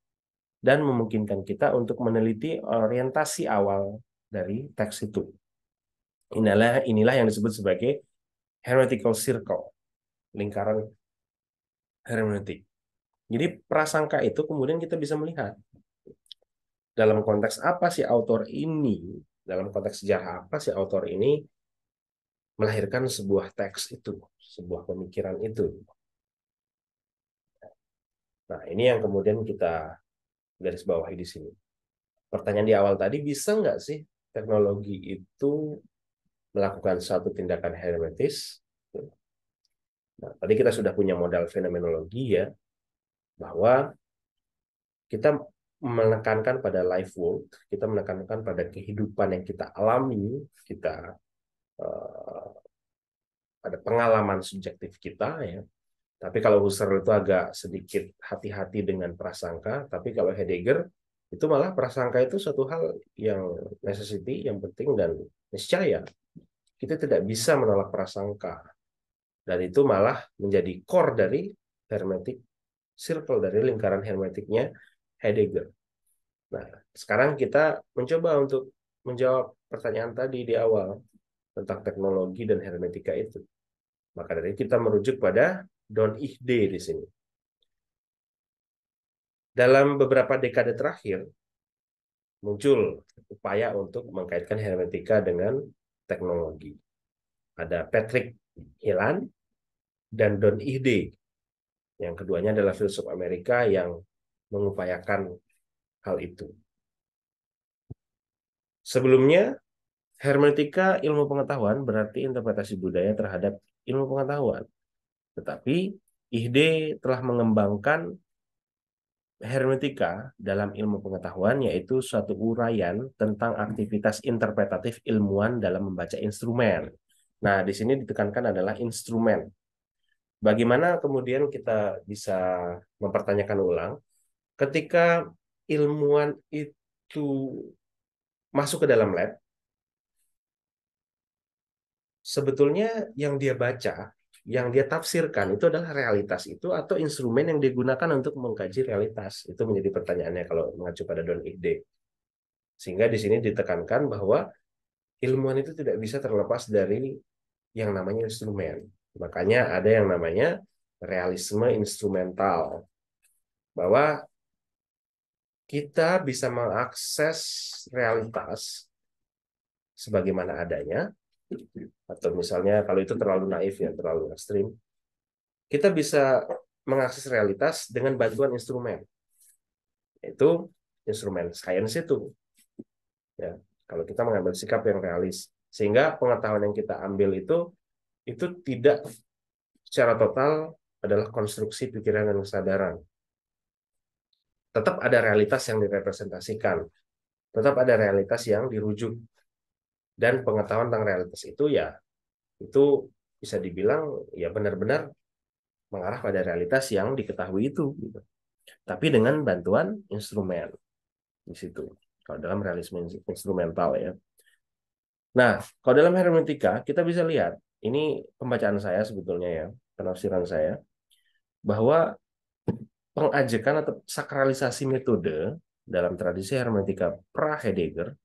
dan memungkinkan kita untuk meneliti orientasi awal dari teks itu. Inilah yang disebut sebagai hermeneutical circle, lingkaran hermeneutik. Jadi prasangka itu kemudian kita bisa melihat dalam konteks apa sih autor ini, dalam konteks sejarah apa sih autor ini melahirkan sebuah teks itu, sebuah pemikiran itu. Nah, ini yang kemudian kita garis bawahi di sini. Pertanyaan di awal tadi, bisa nggak sih teknologi itu melakukan suatu tindakan hermeneutis? Nah, tadi kita sudah punya modal fenomenologi ya, bahwa kita menekankan pada life world, kita menekankan pada kehidupan yang kita alami, kita pada pengalaman subjektif kita ya. Tapi kalau Husserl itu agak sedikit hati-hati dengan prasangka, tapi kalau Heidegger itu malah prasangka itu suatu hal yang necessity, yang penting dan niscaya. Kita tidak bisa menolak prasangka. Dan itu malah menjadi core dari hermeneutik circle, dari lingkaran hermeneutiknya Heidegger. Nah, sekarang kita mencoba untuk menjawab pertanyaan tadi di awal tentang teknologi dan hermeneutika itu. Maka dari kita merujuk pada Don Ihde di sini. Dalam beberapa dekade terakhir, muncul upaya untuk mengkaitkan hermeneutika dengan teknologi. Ada Patrick Hillan dan Don Ihde. Yang keduanya adalah filsuf Amerika yang mengupayakan hal itu. Sebelumnya, hermeneutika ilmu pengetahuan berarti interpretasi budaya terhadap ilmu pengetahuan. Tetapi Ihde telah mengembangkan hermeneutika dalam ilmu pengetahuan, yaitu suatu uraian tentang aktivitas interpretatif ilmuwan dalam membaca instrumen. Nah, di sini ditekankan adalah instrumen. Bagaimana kemudian kita bisa mempertanyakan ulang ketika ilmuwan itu masuk ke dalam lab, sebetulnya yang dia baca, yang dia tafsirkan itu adalah realitas itu atau instrumen yang digunakan untuk mengkaji realitas. Itu menjadi pertanyaannya kalau mengacu pada Don Ihde. Sehingga di sini ditekankan bahwa ilmuwan itu tidak bisa terlepas dari yang namanya instrumen. Makanya ada yang namanya realisme instrumental. Bahwa kita bisa mengakses realitas sebagaimana adanya, atau misalnya kalau itu terlalu naif ya, terlalu ekstrim, kita bisa mengakses realitas dengan bantuan instrumen. Itu instrumen sains itu. Ya, kalau kita mengambil sikap yang realis, sehingga pengetahuan yang kita ambil itu tidak secara total adalah konstruksi pikiran dan kesadaran. Tetap ada realitas yang direpresentasikan, tetap ada realitas yang dirujuk, dan pengetahuan tentang realitas itu bisa dibilang ya benar-benar mengarah pada realitas yang diketahui itu, gitu. Tapi dengan bantuan instrumen di situ. Kalau dalam realisme instrumental ya. Nah, kalau dalam hermeneutika kita bisa lihat, ini pembacaan saya sebetulnya ya, penafsiran saya, bahwa pengajakan atau sakralisasi metode dalam tradisi hermeneutika pra-Heidegger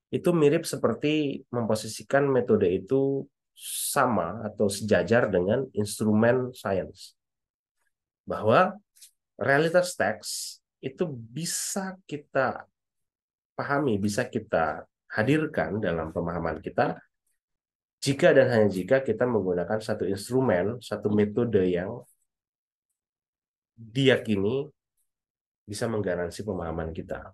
itu mirip seperti memposisikan metode itu sama atau sejajar dengan instrumen sains. Bahwa realitas teks itu bisa kita pahami, bisa kita hadirkan dalam pemahaman kita jika dan hanya jika kita menggunakan satu instrumen, satu metode yang diyakini bisa menggaransi pemahaman kita.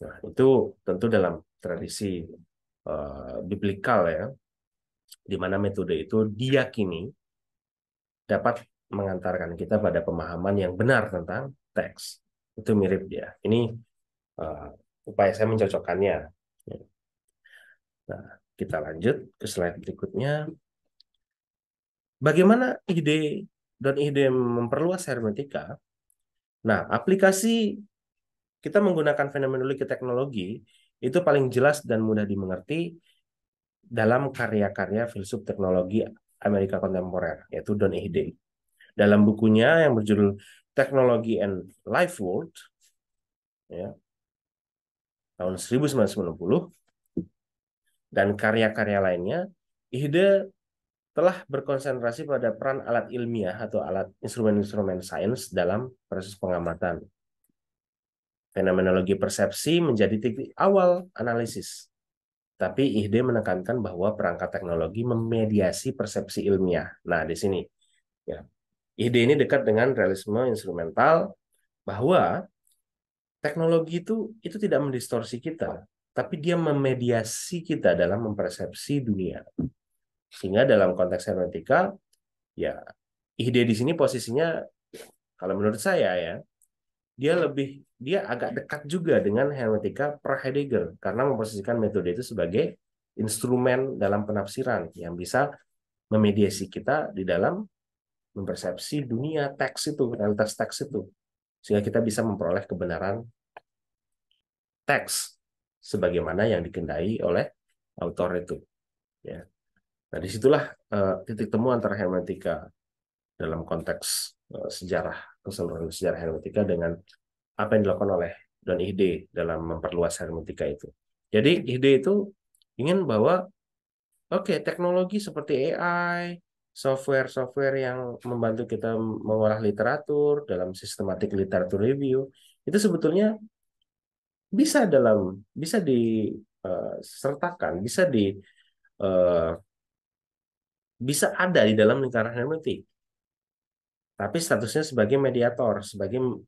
Nah, itu tentu dalam tradisi biblikal ya, di mana metode itu diyakini dapat mengantarkan kita pada pemahaman yang benar tentang teks. Itu mirip dia. Ini upaya saya mencocokkannya. Nah, kita lanjut ke slide berikutnya. Bagaimana ide dan ide memperluas hermeneutika? Nah, aplikasi kita menggunakan fenomenologi teknologi itu paling jelas dan mudah dimengerti dalam karya-karya filsuf teknologi Amerika kontemporer, yaitu Don Ihde. Dalam bukunya yang berjudul Technology and Life World, ya, tahun 1990, dan karya-karya lainnya, Ihde telah berkonsentrasi pada peran alat ilmiah atau alat instrumen-instrumen sains dalam proses pengamatan. Fenomenologi persepsi menjadi titik awal analisis. Tapi Ihde menekankan bahwa perangkat teknologi memediasi persepsi ilmiah. Nah, di sini ya. Ihde ini dekat dengan realisme instrumental bahwa teknologi itu tidak mendistorsi kita, tapi dia memediasi kita dalam mempersepsi dunia. Sehingga dalam konteks hermeneutika, ya Ihde di sini posisinya kalau menurut saya ya, dia agak dekat juga dengan hermeneutika pra-Heidegger karena memposisikan metode itu sebagai instrumen dalam penafsiran yang bisa memediasi kita di dalam mempersepsi dunia teks itu, realitas teks itu, sehingga kita bisa memperoleh kebenaran teks sebagaimana yang dikendai oleh autor itu. Ya. Nah, disitulah titik temu antara hermeneutika dalam konteks sejarah, keseluruhan sejarah hermeneutika dengan apa yang dilakukan oleh Don Ihde dalam memperluas hermeneutika itu. Jadi Ihde itu ingin bahwa teknologi seperti AI, software-software yang membantu kita mengolah literatur dalam sistematik literatur review itu sebetulnya bisa disertakan, eh, bisa ada di dalam lingkaran hermeneutik. Tapi statusnya sebagai mediator, sebagai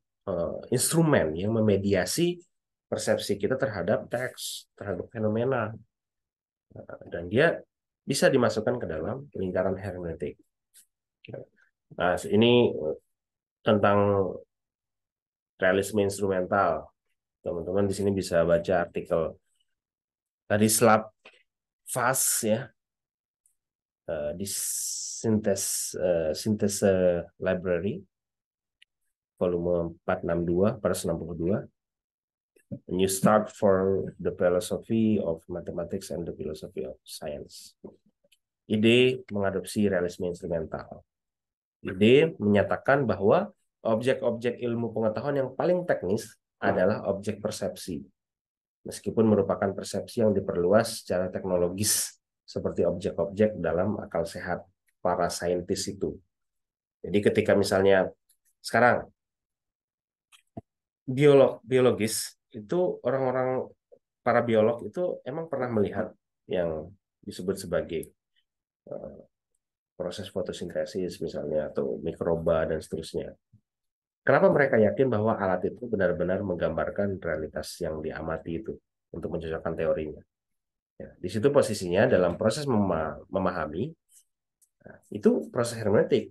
instrumen yang memediasi persepsi kita terhadap teks, terhadap fenomena, dan dia bisa dimasukkan ke dalam lingkaran hermeneutik. Nah, ini tentang realisme instrumental. Teman-teman di sini bisa baca artikel tadi Slav Fast ya, di Synthesis Library volume 462 462. A New Start for the Philosophy of Mathematics and the Philosophy of Science. Ide mengadopsi realisme instrumental. Ide menyatakan bahwa objek-objek ilmu pengetahuan yang paling teknis adalah objek persepsi, meskipun merupakan persepsi yang diperluas secara teknologis seperti objek-objek dalam akal sehat para saintis itu. Jadi ketika misalnya sekarang biologis itu orang-orang para biolog itu emang pernah melihat yang disebut sebagai proses fotosintesis misalnya, atau mikroba dan seterusnya. Kenapa mereka yakin bahwa alat itu benar-benar menggambarkan realitas yang diamati itu untuk mencocokkan teorinya? Ya, di situ posisinya dalam proses memahami, nah, itu proses hermeneutik.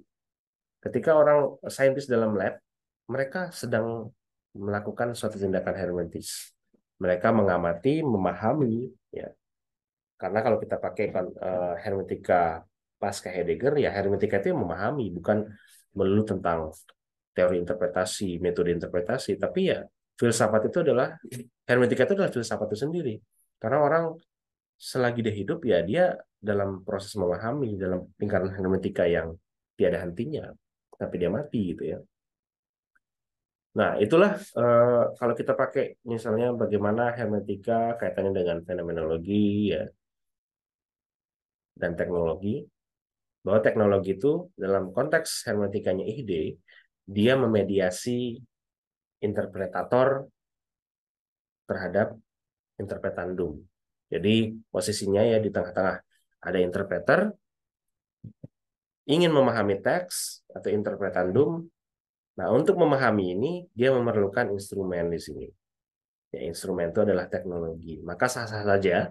Ketika orang saintis dalam lab, mereka sedang melakukan suatu tindakan hermeneutis. Mereka mengamati, memahami, ya. Karena kalau kita pakai hermeneutika pasca Heidegger, ya hermeneutika itu yang memahami, bukan melulu tentang teori interpretasi, metode interpretasi, tapi ya filsafat itu adalah, hermeneutika itu adalah filsafat itu sendiri. Karena orang selagi dia hidup, ya dia dalam proses memahami, dalam lingkaran hermeneutika yang tiada hentinya, tapi dia mati gitu ya. Nah, itulah kalau kita pakai misalnya bagaimana hermeneutika kaitannya dengan fenomenologi ya, dan teknologi, bahwa teknologi itu dalam konteks hermeneutikanya ide, dia memediasi interpretator terhadap interpretandum. Jadi posisinya ya di tengah-tengah. Ada interpreter ingin memahami teks atau interpretandum. Nah, untuk memahami ini dia memerlukan instrumen di sini. Ya, instrumen itu adalah teknologi. Maka sah-sah saja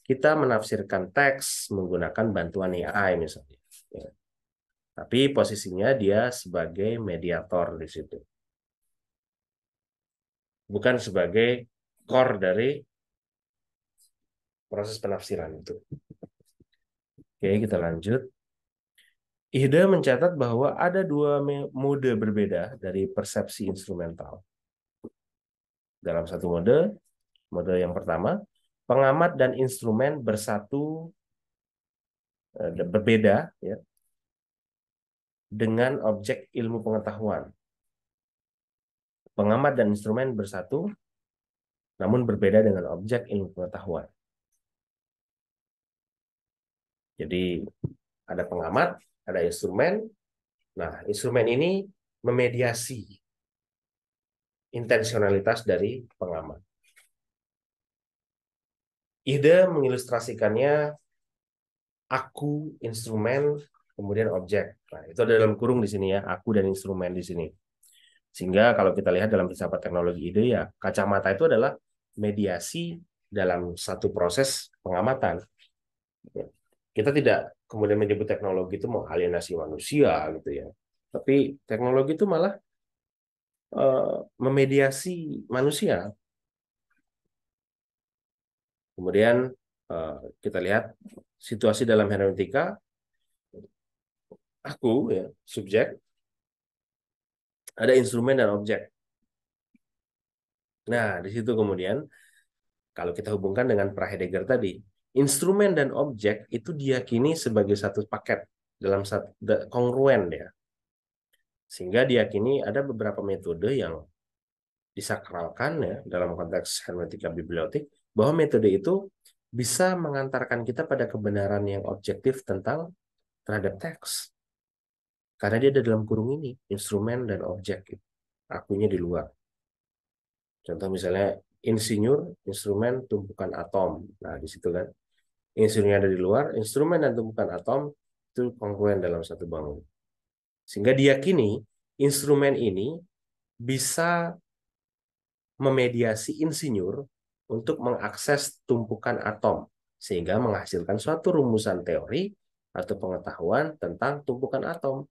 kita menafsirkan teks menggunakan bantuan AI misalnya. Ya. Tapi posisinya dia sebagai mediator di situ. Bukan sebagai core dari proses penafsiran itu. Oke, kita lanjut. Ide mencatat bahwa ada dua mode berbeda dari persepsi instrumental. Dalam satu mode yang pertama, pengamat dan instrumen bersatu, berbeda ya, dengan objek ilmu pengetahuan. Pengamat dan instrumen bersatu, namun berbeda dengan objek ilmu pengetahuan. Jadi ada pengamat, ada instrumen. Nah, instrumen ini memediasi intensionalitas dari pengamat. Ide mengilustrasikannya aku, instrumen, kemudian objek. Nah, itu ada dalam kurung di sini ya, aku dan instrumen di sini. Sehingga kalau kita lihat dalam filsafat teknologi ide ya, kacamata itu adalah mediasi dalam satu proses pengamatan. Kita tidak kemudian menyebut teknologi itu mengalienasi manusia gitu ya. Tapi teknologi itu malah memediasi manusia. Kemudian kita lihat situasi dalam hermeneutika, aku ya subjek, ada instrumen dan objek. Nah, di situ kemudian kalau kita hubungkan dengan pra-Heidegger tadi, instrumen dan objek itu diyakini sebagai satu paket dalam satu kongruen ya. Sehingga diyakini ada beberapa metode yang disakralkan ya dalam konteks hermeneutika bibliotik, bahwa metode itu bisa mengantarkan kita pada kebenaran yang objektif tentang terhadap teks. Karena dia ada dalam kurung ini, instrumen dan objek. Akunya di luar. Contoh misalnya insinyur, instrumen, tumpukan atom. Nah, di situ kan. Insinyurnya ada di luar, instrumen dan tumpukan atom itu kongruen dalam satu bangun. Sehingga diyakini instrumen ini bisa memediasi insinyur untuk mengakses tumpukan atom sehingga menghasilkan suatu rumusan teori atau pengetahuan tentang tumpukan atom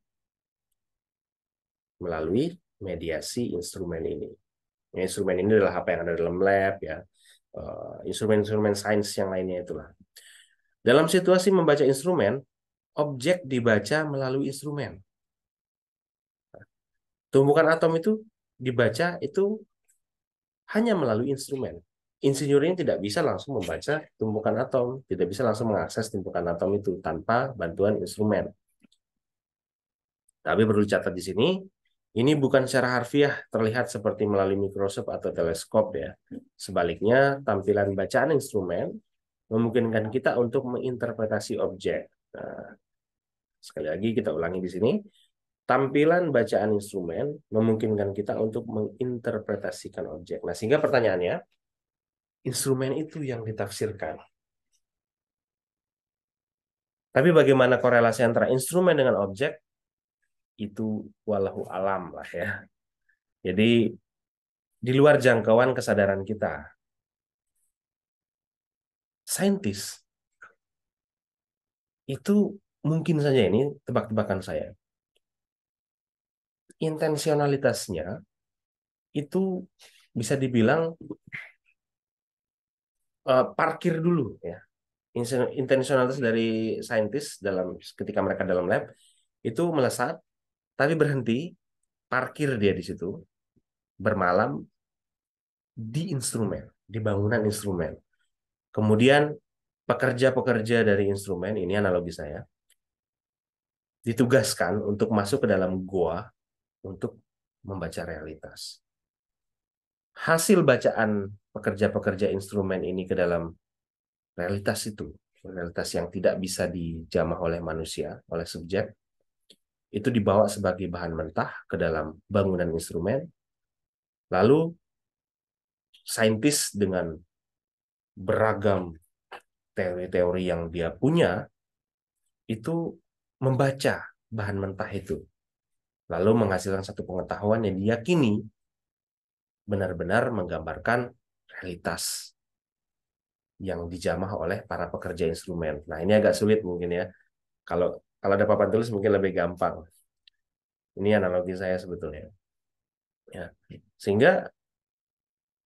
melalui mediasi instrumen ini. Instrumen ini adalah apa yang ada dalam lab ya, instrumen-instrumen sains yang lainnya itulah. Dalam situasi membaca instrumen, objek dibaca melalui instrumen. Tumpukan atom itu dibaca itu hanya melalui instrumen. Insinyur ini tidak bisa langsung membaca tumpukan atom, tidak bisa langsung mengakses tumpukan atom itu tanpa bantuan instrumen. Tapi perlu dicatat di sini, ini bukan secara harfiah terlihat seperti melalui mikroskop atau teleskop ya. Sebaliknya, tampilan bacaan instrumen memungkinkan kita untuk menginterpretasi objek. Nah, sekali lagi kita ulangi di sini. Tampilan bacaan instrumen memungkinkan kita untuk menginterpretasikan objek. Nah, sehingga pertanyaannya, instrumen itu yang ditafsirkan. Tapi bagaimana korelasi antara instrumen dengan objek itu wallahu alam lah ya. Jadi di luar jangkauan kesadaran kita. Saintis itu mungkin saja, ini tebak-tebakan saya, intensionalitasnya itu bisa dibilang parkir dulu ya. Intensionalitas dari saintis dalam ketika mereka dalam lab itu melesat, tapi berhenti, parkir dia di situ, bermalam di instrumen, di bangunan instrumen. Kemudian pekerja-pekerja dari instrumen, ini analogi saya, ditugaskan untuk masuk ke dalam goa untuk membaca realitas. Hasil bacaan pekerja-pekerja instrumen ini ke dalam realitas itu, realitas yang tidak bisa dijamah oleh manusia, oleh subjek, itu dibawa sebagai bahan mentah ke dalam bangunan instrumen. Lalu saintis dengan beragam teori-teori yang dia punya itu membaca bahan mentah itu, lalu menghasilkan satu pengetahuan yang diyakini benar-benar menggambarkan realitas yang dijamah oleh para pekerja instrumen. Nah, ini agak sulit mungkin ya. Kalau ada papan tulis mungkin lebih gampang. Ini analogi saya sebetulnya. Ya. Sehingga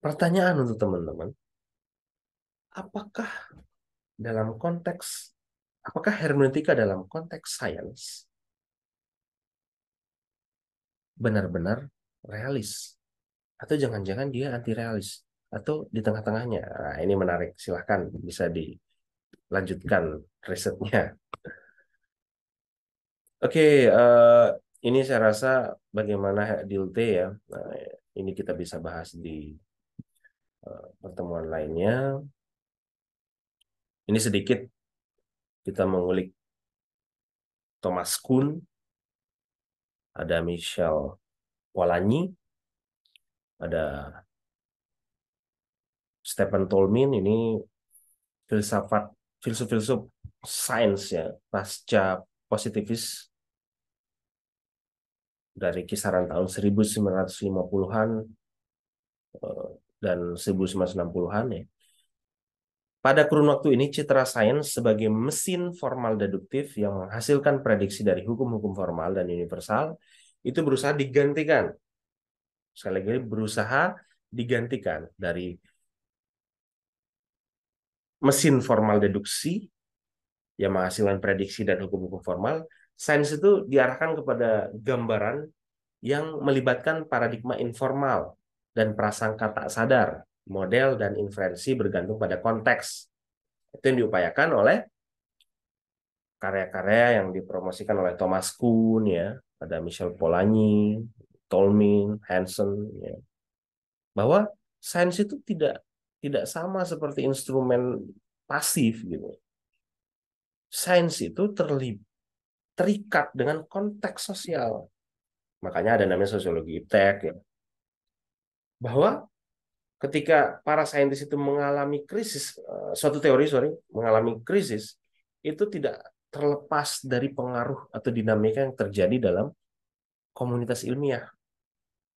pertanyaan untuk teman-teman, apakah dalam konteks, apakah hermeneutika dalam konteks sains benar-benar realis? Atau jangan-jangan dia anti realis? Atau di tengah-tengahnya? Nah, ini menarik. Silahkan bisa dilanjutkan risetnya. Oke, ini saya rasa bagaimana Dilte ya. Nah, ini kita bisa bahas di pertemuan lainnya. Ini sedikit kita mengulik Thomas Kuhn, ada Michel Polanyi, ada Stephen Tolmin. Ini filsuf-filsuf sains ya, pasca positivis dari kisaran tahun 1950-an dan 1960-an ya. Pada kurun waktu ini, citra sains sebagai mesin formal deduktif yang menghasilkan prediksi dari hukum-hukum formal dan universal itu berusaha digantikan. Sekali lagi, berusaha digantikan dari mesin formal deduksi yang menghasilkan prediksi dan hukum-hukum formal. Sains itu diarahkan kepada gambaran yang melibatkan paradigma informal dan prasangka tak sadar, model dan inferensi bergantung pada konteks. Itu yang diupayakan oleh karya-karya yang dipromosikan oleh Thomas Kuhn ya, ada Michel Polanyi, Tolmin, Hansen ya. Bahwa sains itu tidak sama seperti instrumen pasif gitu. Sains itu terikat dengan konteks sosial. Makanya ada namanya sosiologi iptek ya. Bahwa ketika para saintis itu mengalami krisis, suatu teori mengalami krisis, itu tidak terlepas dari pengaruh atau dinamika yang terjadi dalam komunitas ilmiah.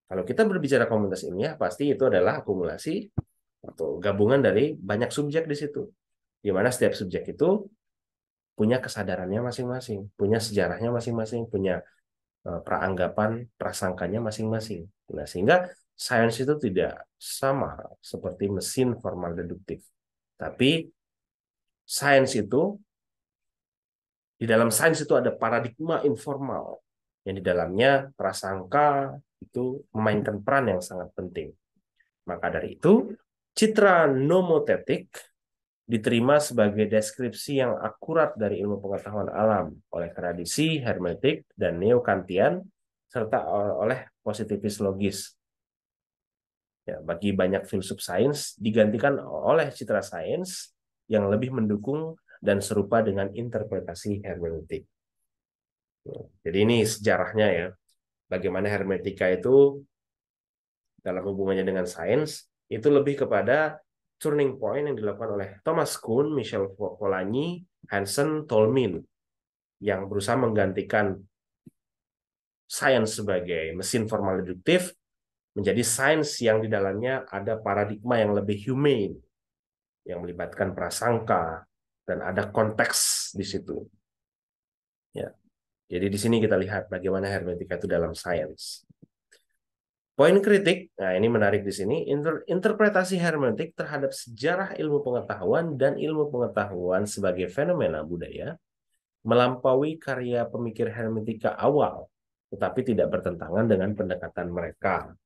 Kalau kita berbicara komunitas ilmiah, pasti itu adalah akumulasi atau gabungan dari banyak subjek di situ, di mana setiap subjek itu punya kesadarannya masing-masing, punya sejarahnya masing-masing, punya praanggapan, prasangkanya masing-masing. Nah, sehingga sains itu tidak sama seperti mesin formal deduktif. Tapi sains itu, di dalam sains itu ada paradigma informal yang di dalamnya prasangka itu memainkan peran yang sangat penting. Maka dari itu, citra nomotetik diterima sebagai deskripsi yang akurat dari ilmu pengetahuan alam oleh tradisi hermeneutik dan neo-Kantian serta oleh positivis logis. Ya, bagi banyak filsuf sains digantikan oleh citra sains yang lebih mendukung dan serupa dengan interpretasi hermeneutik. Jadi ini sejarahnya ya, bagaimana hermeneutika itu dalam hubungannya dengan sains itu lebih kepada turning point yang dilakukan oleh Thomas Kuhn, Michel Polanyi, Hansen, Tolmin. yang berusaha menggantikan sains sebagai mesin formal deduktif menjadi sains yang di dalamnya ada paradigma yang lebih humane, yang melibatkan prasangka dan ada konteks di situ. Ya. Jadi di sini kita lihat bagaimana hermeneutika itu dalam sains. Poin kritik, nah ini menarik di sini, interpretasi hermeneutik terhadap sejarah ilmu pengetahuan dan ilmu pengetahuan sebagai fenomena budaya melampaui karya pemikir hermeneutika awal, tetapi tidak bertentangan dengan pendekatan mereka.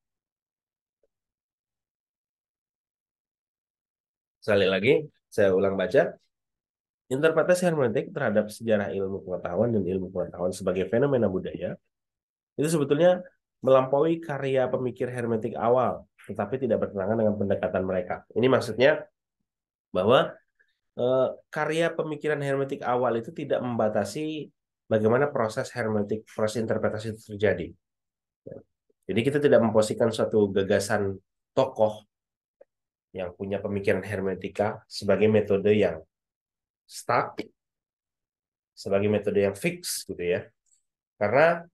Sekali lagi, saya ulang baca. Interpretasi hermeneutik terhadap sejarah ilmu pengetahuan dan ilmu pengetahuan sebagai fenomena budaya itu sebetulnya melampaui karya pemikir hermeneutik awal, tetapi tidak bertentangan dengan pendekatan mereka. Ini maksudnya bahwa karya pemikiran hermeneutik awal itu tidak membatasi bagaimana proses hermeneutik, proses interpretasi itu terjadi. Jadi kita tidak memposisikan suatu gagasan tokoh yang punya pemikiran hermeneutika sebagai metode yang stuck, sebagai metode yang fix gitu ya. Karena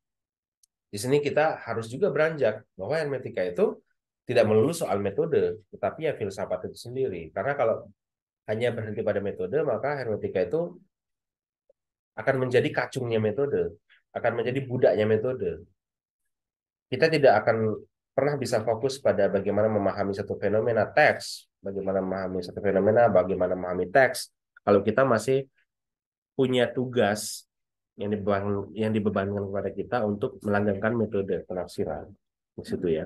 di sini kita harus juga beranjak bahwa hermeneutika itu tidak melulu soal metode, tetapi ya filsafat itu sendiri. Karena kalau hanya berhenti pada metode, maka hermeneutika itu akan menjadi kacungnya metode, akan menjadi budaknya metode. Kita tidak akan pernah bisa fokus pada bagaimana memahami satu fenomena teks, bagaimana memahami satu fenomena, bagaimana memahami teks, kalau kita masih punya tugas yang dibebankan kepada kita untuk melanggengkan metode penafsiran di situ ya.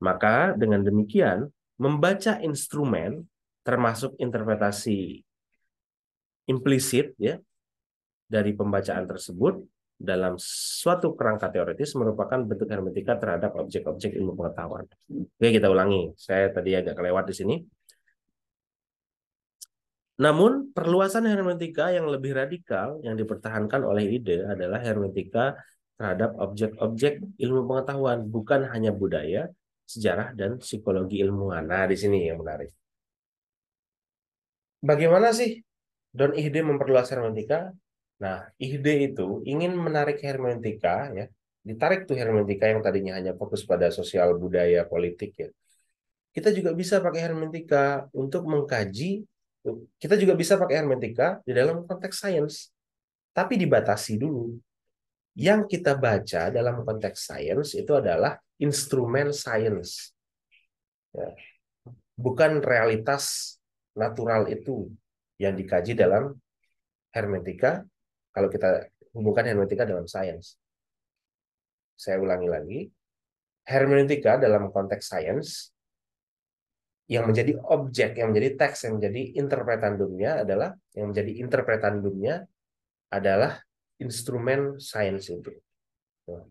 Maka dengan demikian membaca instrumen termasuk interpretasi implisit ya dari pembacaan tersebut dalam suatu kerangka teoritis merupakan bentuk hermeneutika terhadap objek-objek ilmu pengetahuan. Oke, kita ulangi. Saya tadi agak kelewat di sini. Namun, perluasan hermeneutika yang lebih radikal yang dipertahankan oleh ide adalah hermeneutika terhadap objek-objek ilmu pengetahuan, bukan hanya budaya, sejarah, dan psikologi ilmuwan. Nah, di sini yang menarik. Bagaimana sih Don Ihde memperluas hermeneutika? Nah, Ihde itu ingin menarik hermeneutika, ya, ditarik tuh hermeneutika yang tadinya hanya fokus pada sosial, budaya, politik, ya. Kita juga bisa pakai hermeneutika untuk mengkaji. Kita juga bisa pakai hermeneutika di dalam konteks sains, tapi dibatasi dulu. Yang kita baca dalam konteks sains itu adalah instrumen sains, ya. Bukan realitas natural itu yang dikaji dalam hermeneutika. Kalau kita hubungkan hermeneutika dalam sains, saya ulangi lagi, hermeneutika dalam konteks sains yang menjadi objek, yang menjadi teks, yang menjadi interpretandumnya adalah instrumen sains itu. Nah,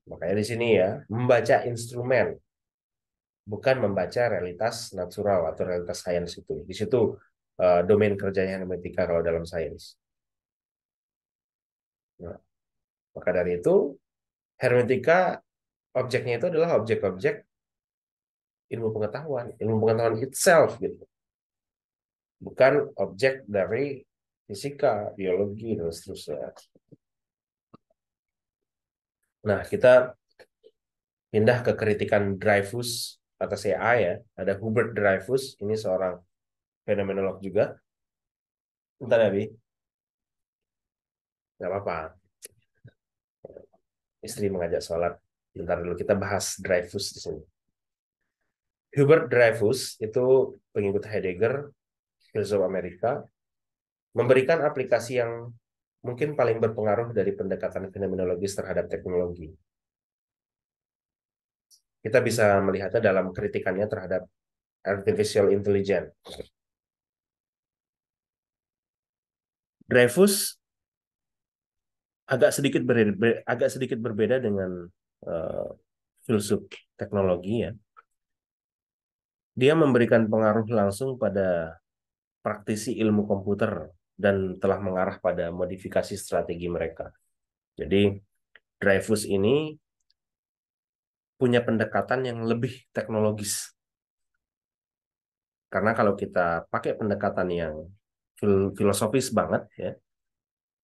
makanya di sini ya, membaca instrumen, bukan membaca realitas natural atau realitas sains itu. Di situ domain kerjanya hermeneutika kalau dalam sains. Nah, maka dari itu, hermeneutika objeknya itu adalah objek-objek ilmu pengetahuan itself gitu. Bukan objek dari fisika, biologi, dan seterusnya. Nah, kita pindah ke kritikan Dreyfus atas AI ya. Ada Hubert Dreyfus, ini seorang fenomenolog juga. Bentar ya, Bi. Nggak apa-apa. Istri mengajak sholat. Bentar dulu, kita bahas Dreyfus di sini. Hubert Dreyfus itu pengikut Heidegger, filsuf Amerika, memberikan aplikasi yang mungkin paling berpengaruh dari pendekatan fenomenologis terhadap teknologi. Kita bisa melihatnya dalam kritikannya terhadap artificial intelligence. Dreyfus agak sedikit berbeda dengan filsuf teknologi ya. Dia memberikan pengaruh langsung pada praktisi ilmu komputer dan telah mengarah pada modifikasi strategi mereka. Jadi Dreyfus ini punya pendekatan yang lebih teknologis. Karena kalau kita pakai pendekatan yang filosofis banget ya,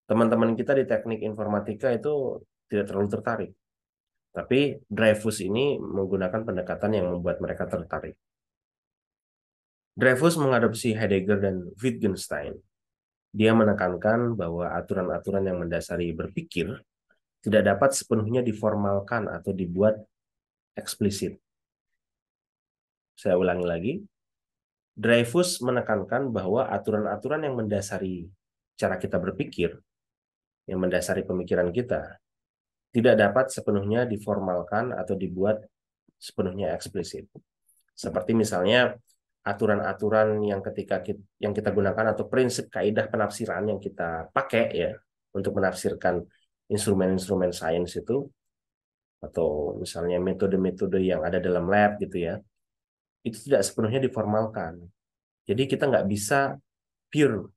Teman-teman kita di teknik informatika itu tidak terlalu tertarik. Tapi Dreyfus ini menggunakan pendekatan yang membuat mereka tertarik. Dreyfus mengadopsi Heidegger dan Wittgenstein. Dia menekankan bahwa aturan-aturan yang mendasari berpikir tidak dapat sepenuhnya diformalkan atau dibuat eksplisit. Saya ulangi lagi. Dreyfus menekankan bahwa aturan-aturan yang mendasari cara kita berpikir, yang mendasari pemikiran kita, tidak dapat sepenuhnya diformalkan atau dibuat sepenuhnya eksplisit. Seperti misalnya aturan-aturan yang kita gunakan atau prinsip kaidah penafsiran yang kita pakai ya untuk menafsirkan instrumen-instrumen sains itu, atau misalnya metode-metode yang ada dalam lab gitu ya, itu tidak sepenuhnya diformalkan. Jadi kita nggak bisa pure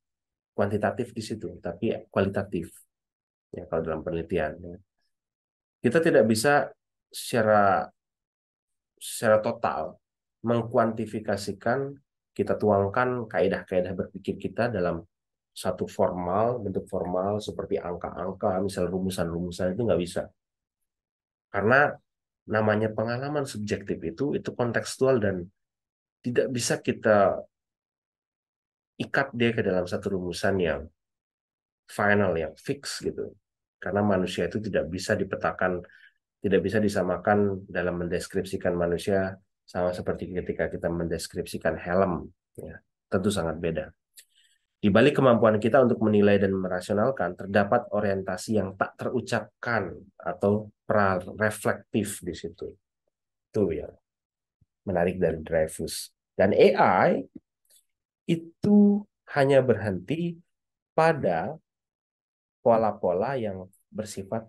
kuantitatif di situ, tapi kualitatif ya kalau dalam penelitian. Kita tidak bisa secara secara total mengkuantifikasikan, kita tuangkan kaidah-kaidah berpikir kita dalam satu bentuk formal seperti angka-angka, misal rumusan-rumusan itu nggak bisa. Karena namanya pengalaman subjektif itu kontekstual dan tidak bisa kita ikat dia ke dalam satu rumusan yang final, yang fix gitu. Karena manusia itu tidak bisa dipetakan, tidak bisa disamakan dalam mendeskripsikan manusia sama seperti ketika kita mendeskripsikan helm. Ya, tentu sangat beda. Di balik kemampuan kita untuk menilai dan merasionalkan, terdapat orientasi yang tak terucapkan atau pra-reflektif di situ. Itu yang menarik dari Dreyfus. Dan AI itu hanya berhenti pada pola-pola yang bersifat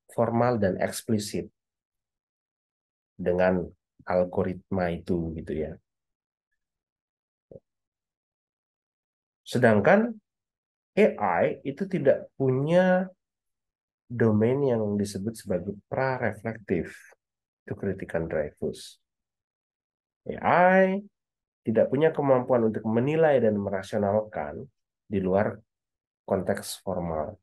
formal dan eksplisit dengan algoritma itu gitu ya. Sedangkan AI itu tidak punya domain yang disebut sebagai pra-reflektif. Itu kritikan Dreyfus. AI tidak punya kemampuan untuk menilai dan merasionalkan di luar konteks formal.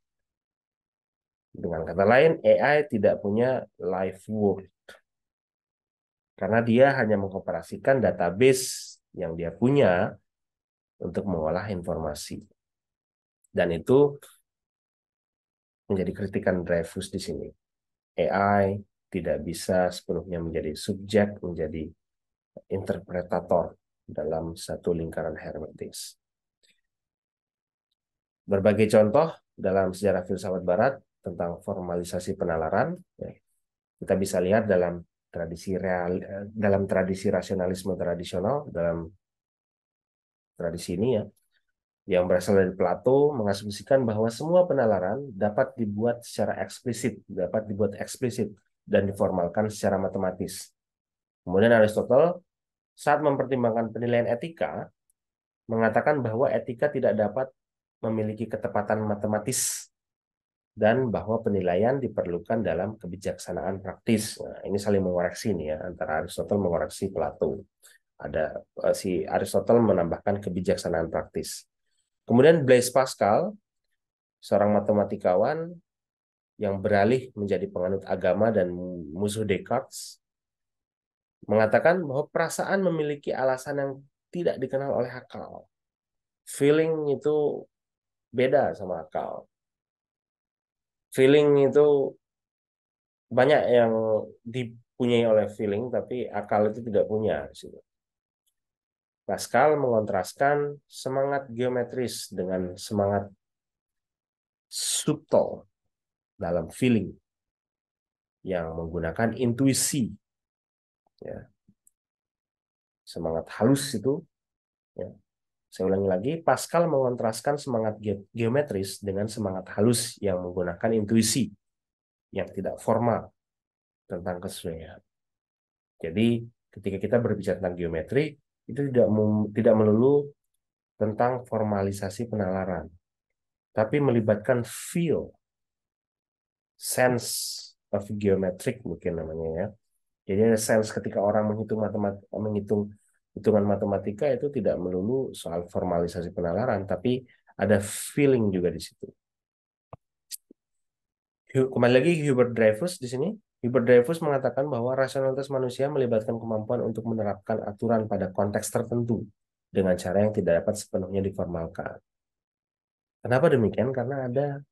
Dengan kata lain, AI tidak punya life world. Karena dia hanya mengoperasikan database yang dia punya untuk mengolah informasi. Dan itu menjadi kritikan Dreyfus di sini. AI tidak bisa sepenuhnya menjadi subjek, menjadi interpretator dalam satu lingkaran hermetis. Berbagai contoh dalam sejarah filsafat barat tentang formalisasi penalaran, ya, kita bisa lihat dalam tradisi rasionalisme tradisional, dalam tradisi ini ya, yang berasal dari Plato mengasumsikan bahwa semua penalaran dapat dibuat secara eksplisit, dan diformalkan secara matematis. Kemudian Aristotle saat mempertimbangkan penilaian etika mengatakan bahwa etika tidak dapat memiliki ketepatan matematis dan bahwa penilaian diperlukan dalam kebijaksanaan praktis. Nah, ini saling mengoreksi nih ya, antara Aristotle mengoreksi Plato. Si Aristotle menambahkan kebijaksanaan praktis. Kemudian Blaise Pascal, seorang matematikawan yang beralih menjadi penganut agama dan musuh Descartes, mengatakan bahwa perasaan memiliki alasan yang tidak dikenal oleh akal. Feeling itu beda sama akal. Feeling itu banyak yang dipunyai oleh feeling, tapi akal itu tidak punya. Pascal mengontraskan semangat geometris dengan semangat subtle dalam feeling yang menggunakan intuisi. Ya. Semangat halus itu, ya. Saya ulangi lagi, Pascal mengontraskan semangat geometris dengan semangat halus yang menggunakan intuisi yang tidak formal tentang kesesuaian. Jadi ketika kita berbicara tentang geometri, itu tidak melulu tentang formalisasi penalaran, tapi melibatkan feel, sense of geometric mungkin namanya ya. Jadi ada sense ketika orang menghitung hitungan matematika itu tidak melulu soal formalisasi penalaran, tapi ada feeling juga di situ. Kembali lagi Hubert Dreyfus di sini. Hubert Dreyfus mengatakan bahwa rasionalitas manusia melibatkan kemampuan untuk menerapkan aturan pada konteks tertentu dengan cara yang tidak dapat sepenuhnya diformalkan. Kenapa demikian? Karena ada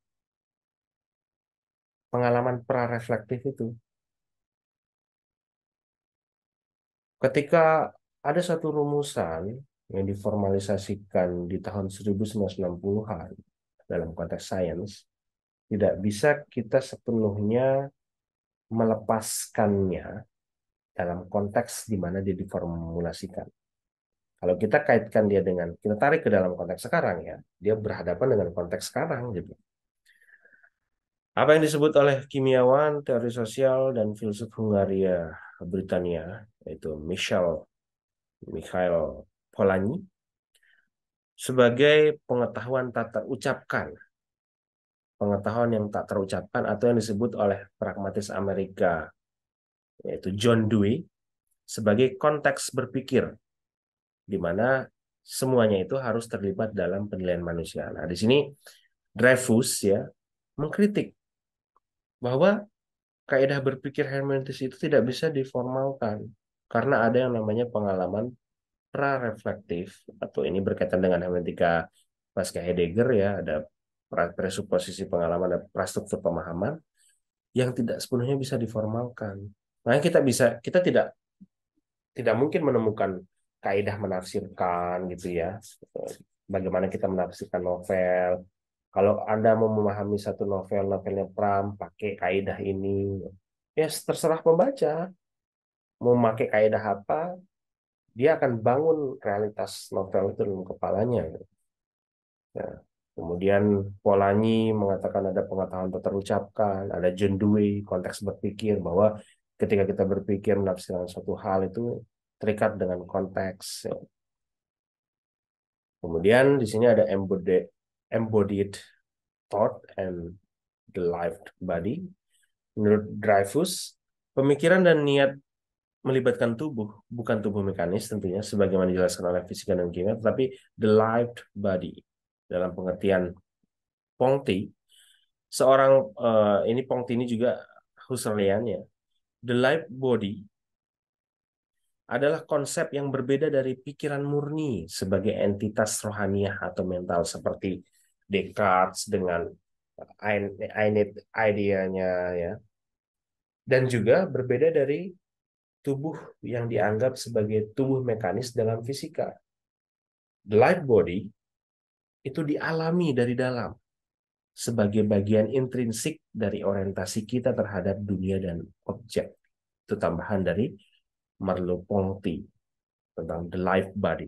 pengalaman prareflektif itu. Ketika ada satu rumusan yang diformalisasikan di tahun 1990-an dalam konteks sains, tidak bisa kita sepenuhnya melepaskannya dalam konteks di mana dia diformulasikan. Kalau kita kaitkan dia dengan, kita tarik ke dalam konteks sekarang ya, dia berhadapan dengan konteks sekarang gitu. Apa yang disebut oleh kimiawan, teori sosial, dan filsuf Hungaria Britania, yaitu Mikhail Polanyi, sebagai pengetahuan tak terucapkan, pengetahuan yang tak terucapkan, atau yang disebut oleh pragmatis Amerika, yaitu John Dewey, sebagai konteks berpikir, di mana semuanya itu harus terlibat dalam penilaian manusia. Nah, di sini Dreyfus ya mengkritik bahwa kaidah berpikir hermeneutis itu tidak bisa diformalkan karena ada yang namanya pengalaman prareflektif, atau ini berkaitan dengan hermeneutika pasca Heidegger ya, ada presuposisi pengalaman dan prastruktur pemahaman yang tidak sepenuhnya bisa diformalkan. Nah, kita tidak mungkin menemukan kaidah menafsirkan gitu ya. Bagaimana kita menafsirkan novel. Kalau Anda mau memahami satu novelnya Pram pakai kaidah ini, ya terserah pembaca. Mau pakai kaidah apa, dia akan bangun realitas novel itu dalam kepalanya. Ya. Kemudian Polanyi mengatakan ada pengetahuan tak terucapkan, ada John Dewey, konteks berpikir bahwa ketika kita berpikir menafsirkan suatu hal itu terikat dengan konteks. Ya. Kemudian di sini ada embodied thought and the lived body. Menurut Dreyfus, pemikiran dan niat melibatkan tubuh, bukan tubuh mekanis tentunya, sebagaimana dijelaskan oleh fisika dan kimia, tetapi the lived body. Dalam pengertian Pongti, ini Pongti ini juga Husserlian ya. The lived body adalah konsep yang berbeda dari pikiran murni sebagai entitas rohaniah atau mental seperti Descartes dengan I need idea-nya ya. Dan juga berbeda dari tubuh yang dianggap sebagai tubuh mekanis dalam fisika. The light body itu dialami dari dalam sebagai bagian intrinsik dari orientasi kita terhadap dunia dan objek. Itu tambahan dari Merleau-Ponty tentang the life body.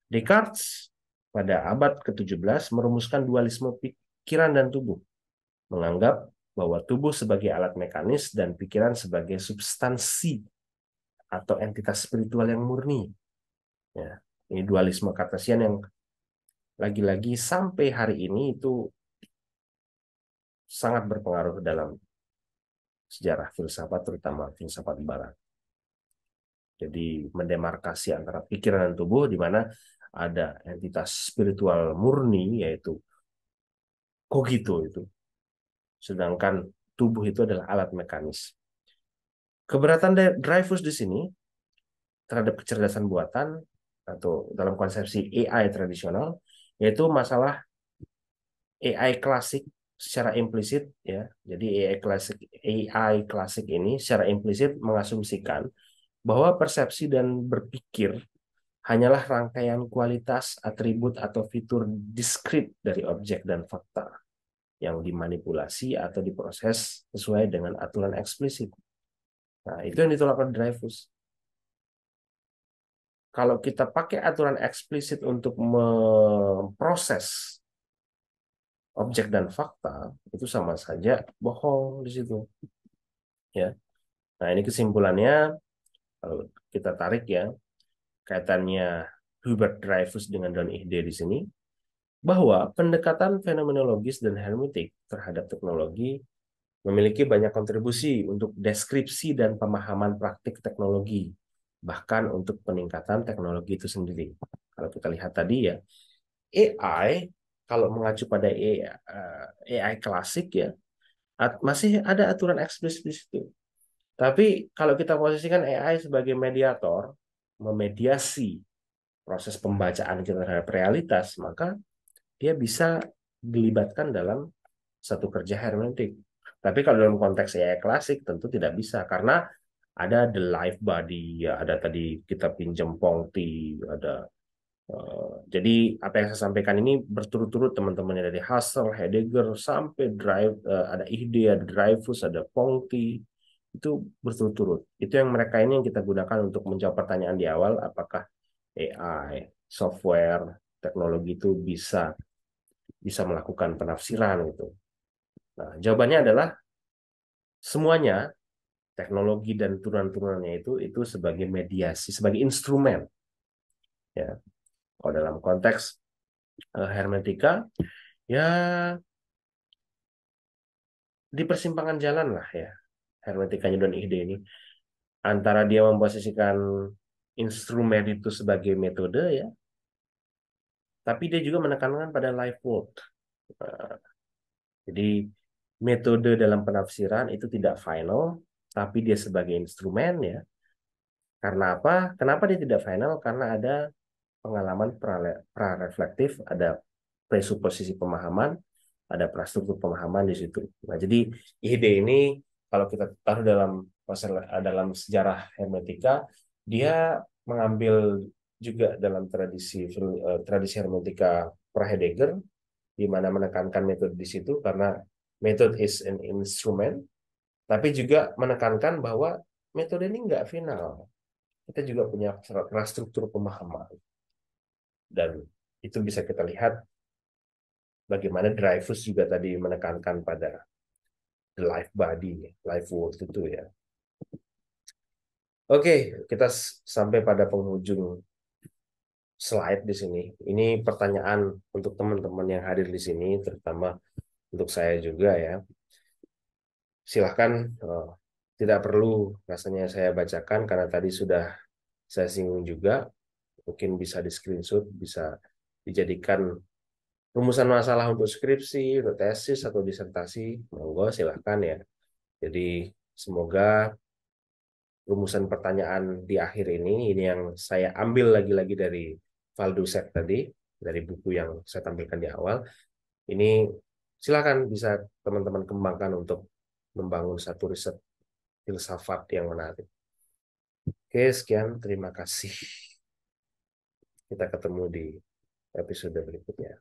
Descartes pada abad ke-17 merumuskan dualisme pikiran dan tubuh, menganggap bahwa tubuh sebagai alat mekanis dan pikiran sebagai substansi atau entitas spiritual yang murni. Ya, ini dualisme Cartesian yang lagi-lagi sampai hari ini itu sangat berpengaruh dalam sejarah filsafat, terutama filsafat barat. Jadi mendemarkasi antara pikiran dan tubuh, di mana ada entitas spiritual murni, yaitu cogito itu. Sedangkan tubuh itu adalah alat mekanis. Keberatan Dreyfus di sini terhadap kecerdasan buatan atau dalam konsepsi AI tradisional, yaitu masalah AI klasik secara implisit ya. Jadi AI klasik ini secara implisit mengasumsikan bahwa persepsi dan berpikir hanyalah rangkaian kualitas, atribut atau fitur diskrit dari objek dan fakta yang dimanipulasi atau diproses sesuai dengan aturan eksplisit. Nah, itu yang ditolak oleh Dreyfus. Kalau kita pakai aturan eksplisit untuk memproses objek dan fakta, itu sama saja bohong di situ. Ya. Nah, ini kesimpulannya kalau kita tarik ya, kaitannya Hubert Dreyfus dengan Don Ihde di sini, bahwa pendekatan fenomenologis dan hermeneutik terhadap teknologi memiliki banyak kontribusi untuk deskripsi dan pemahaman praktik teknologi, bahkan untuk peningkatan teknologi itu sendiri. Kalau kita lihat tadi ya, AI, kalau mengacu pada AI klasik ya, Masih ada aturan eksplisit di situ. Tapi kalau kita posisikan AI sebagai mediator, memediasi proses pembacaan kita terhadap realitas, maka dia bisa dilibatkan dalam satu kerja hermeneutik. Tapi kalau dalam konteks AI klasik tentu tidak bisa karena ada the life body, ya ada tadi kita pinjam Pongti, ada jadi apa yang saya sampaikan ini berturut-turut teman-temannya dari Husserl, Heidegger sampai Drive, ada ide, ada Dreyfus, ada Pongti, itu berturut-turut. Itu yang mereka ini yang kita gunakan untuk menjawab pertanyaan di awal, apakah AI, software, teknologi itu bisa bisa melakukan penafsiran gitu. Nah, jawabannya adalah semuanya teknologi dan turunan-turunannya itu sebagai mediasi, sebagai instrumen ya. Kalau dalam konteks hermeneutika ya di persimpangan jalan lah ya hermeneutikanya dan ide ini antara dia memposisikan instrumen itu sebagai metode ya, tapi dia juga menekankan pada life work. Nah, jadi metode dalam penafsiran itu tidak final, tapi dia sebagai instrumen ya. Karena apa? Kenapa dia tidak final? Karena ada pengalaman pra-reflektif, ada presuposisi pemahaman, ada prastruktur pemahaman di situ. Nah, jadi ide ini kalau kita taruh dalam sejarah hermeneutika, dia mengambil juga dalam tradisi hermeneutika pra-Heidegger, di mana menekankan metode di situ karena method is an instrument, tapi juga menekankan bahwa metode ini nggak final. Kita juga punya struktur pemahaman. Dan itu bisa kita lihat bagaimana Dreyfus juga tadi menekankan pada the life body, life world itu ya. Oke, kita sampai pada penghujung slide di sini. Ini pertanyaan untuk teman-teman yang hadir di sini, terutama untuk saya juga ya. Silahkan, tidak perlu rasanya saya bacakan karena tadi sudah saya singgung juga. Mungkin bisa di screenshot, bisa dijadikan rumusan masalah untuk skripsi, untuk tesis, atau disertasi. Monggo silahkan ya. Jadi semoga rumusan pertanyaan di akhir ini yang saya ambil lagi-lagi dari Valdusek tadi, dari buku yang saya tampilkan di awal, ini silakan bisa teman-teman kembangkan untuk membangun satu riset filsafat yang menarik. Oke, sekian. Terima kasih. Kita ketemu di episode berikutnya.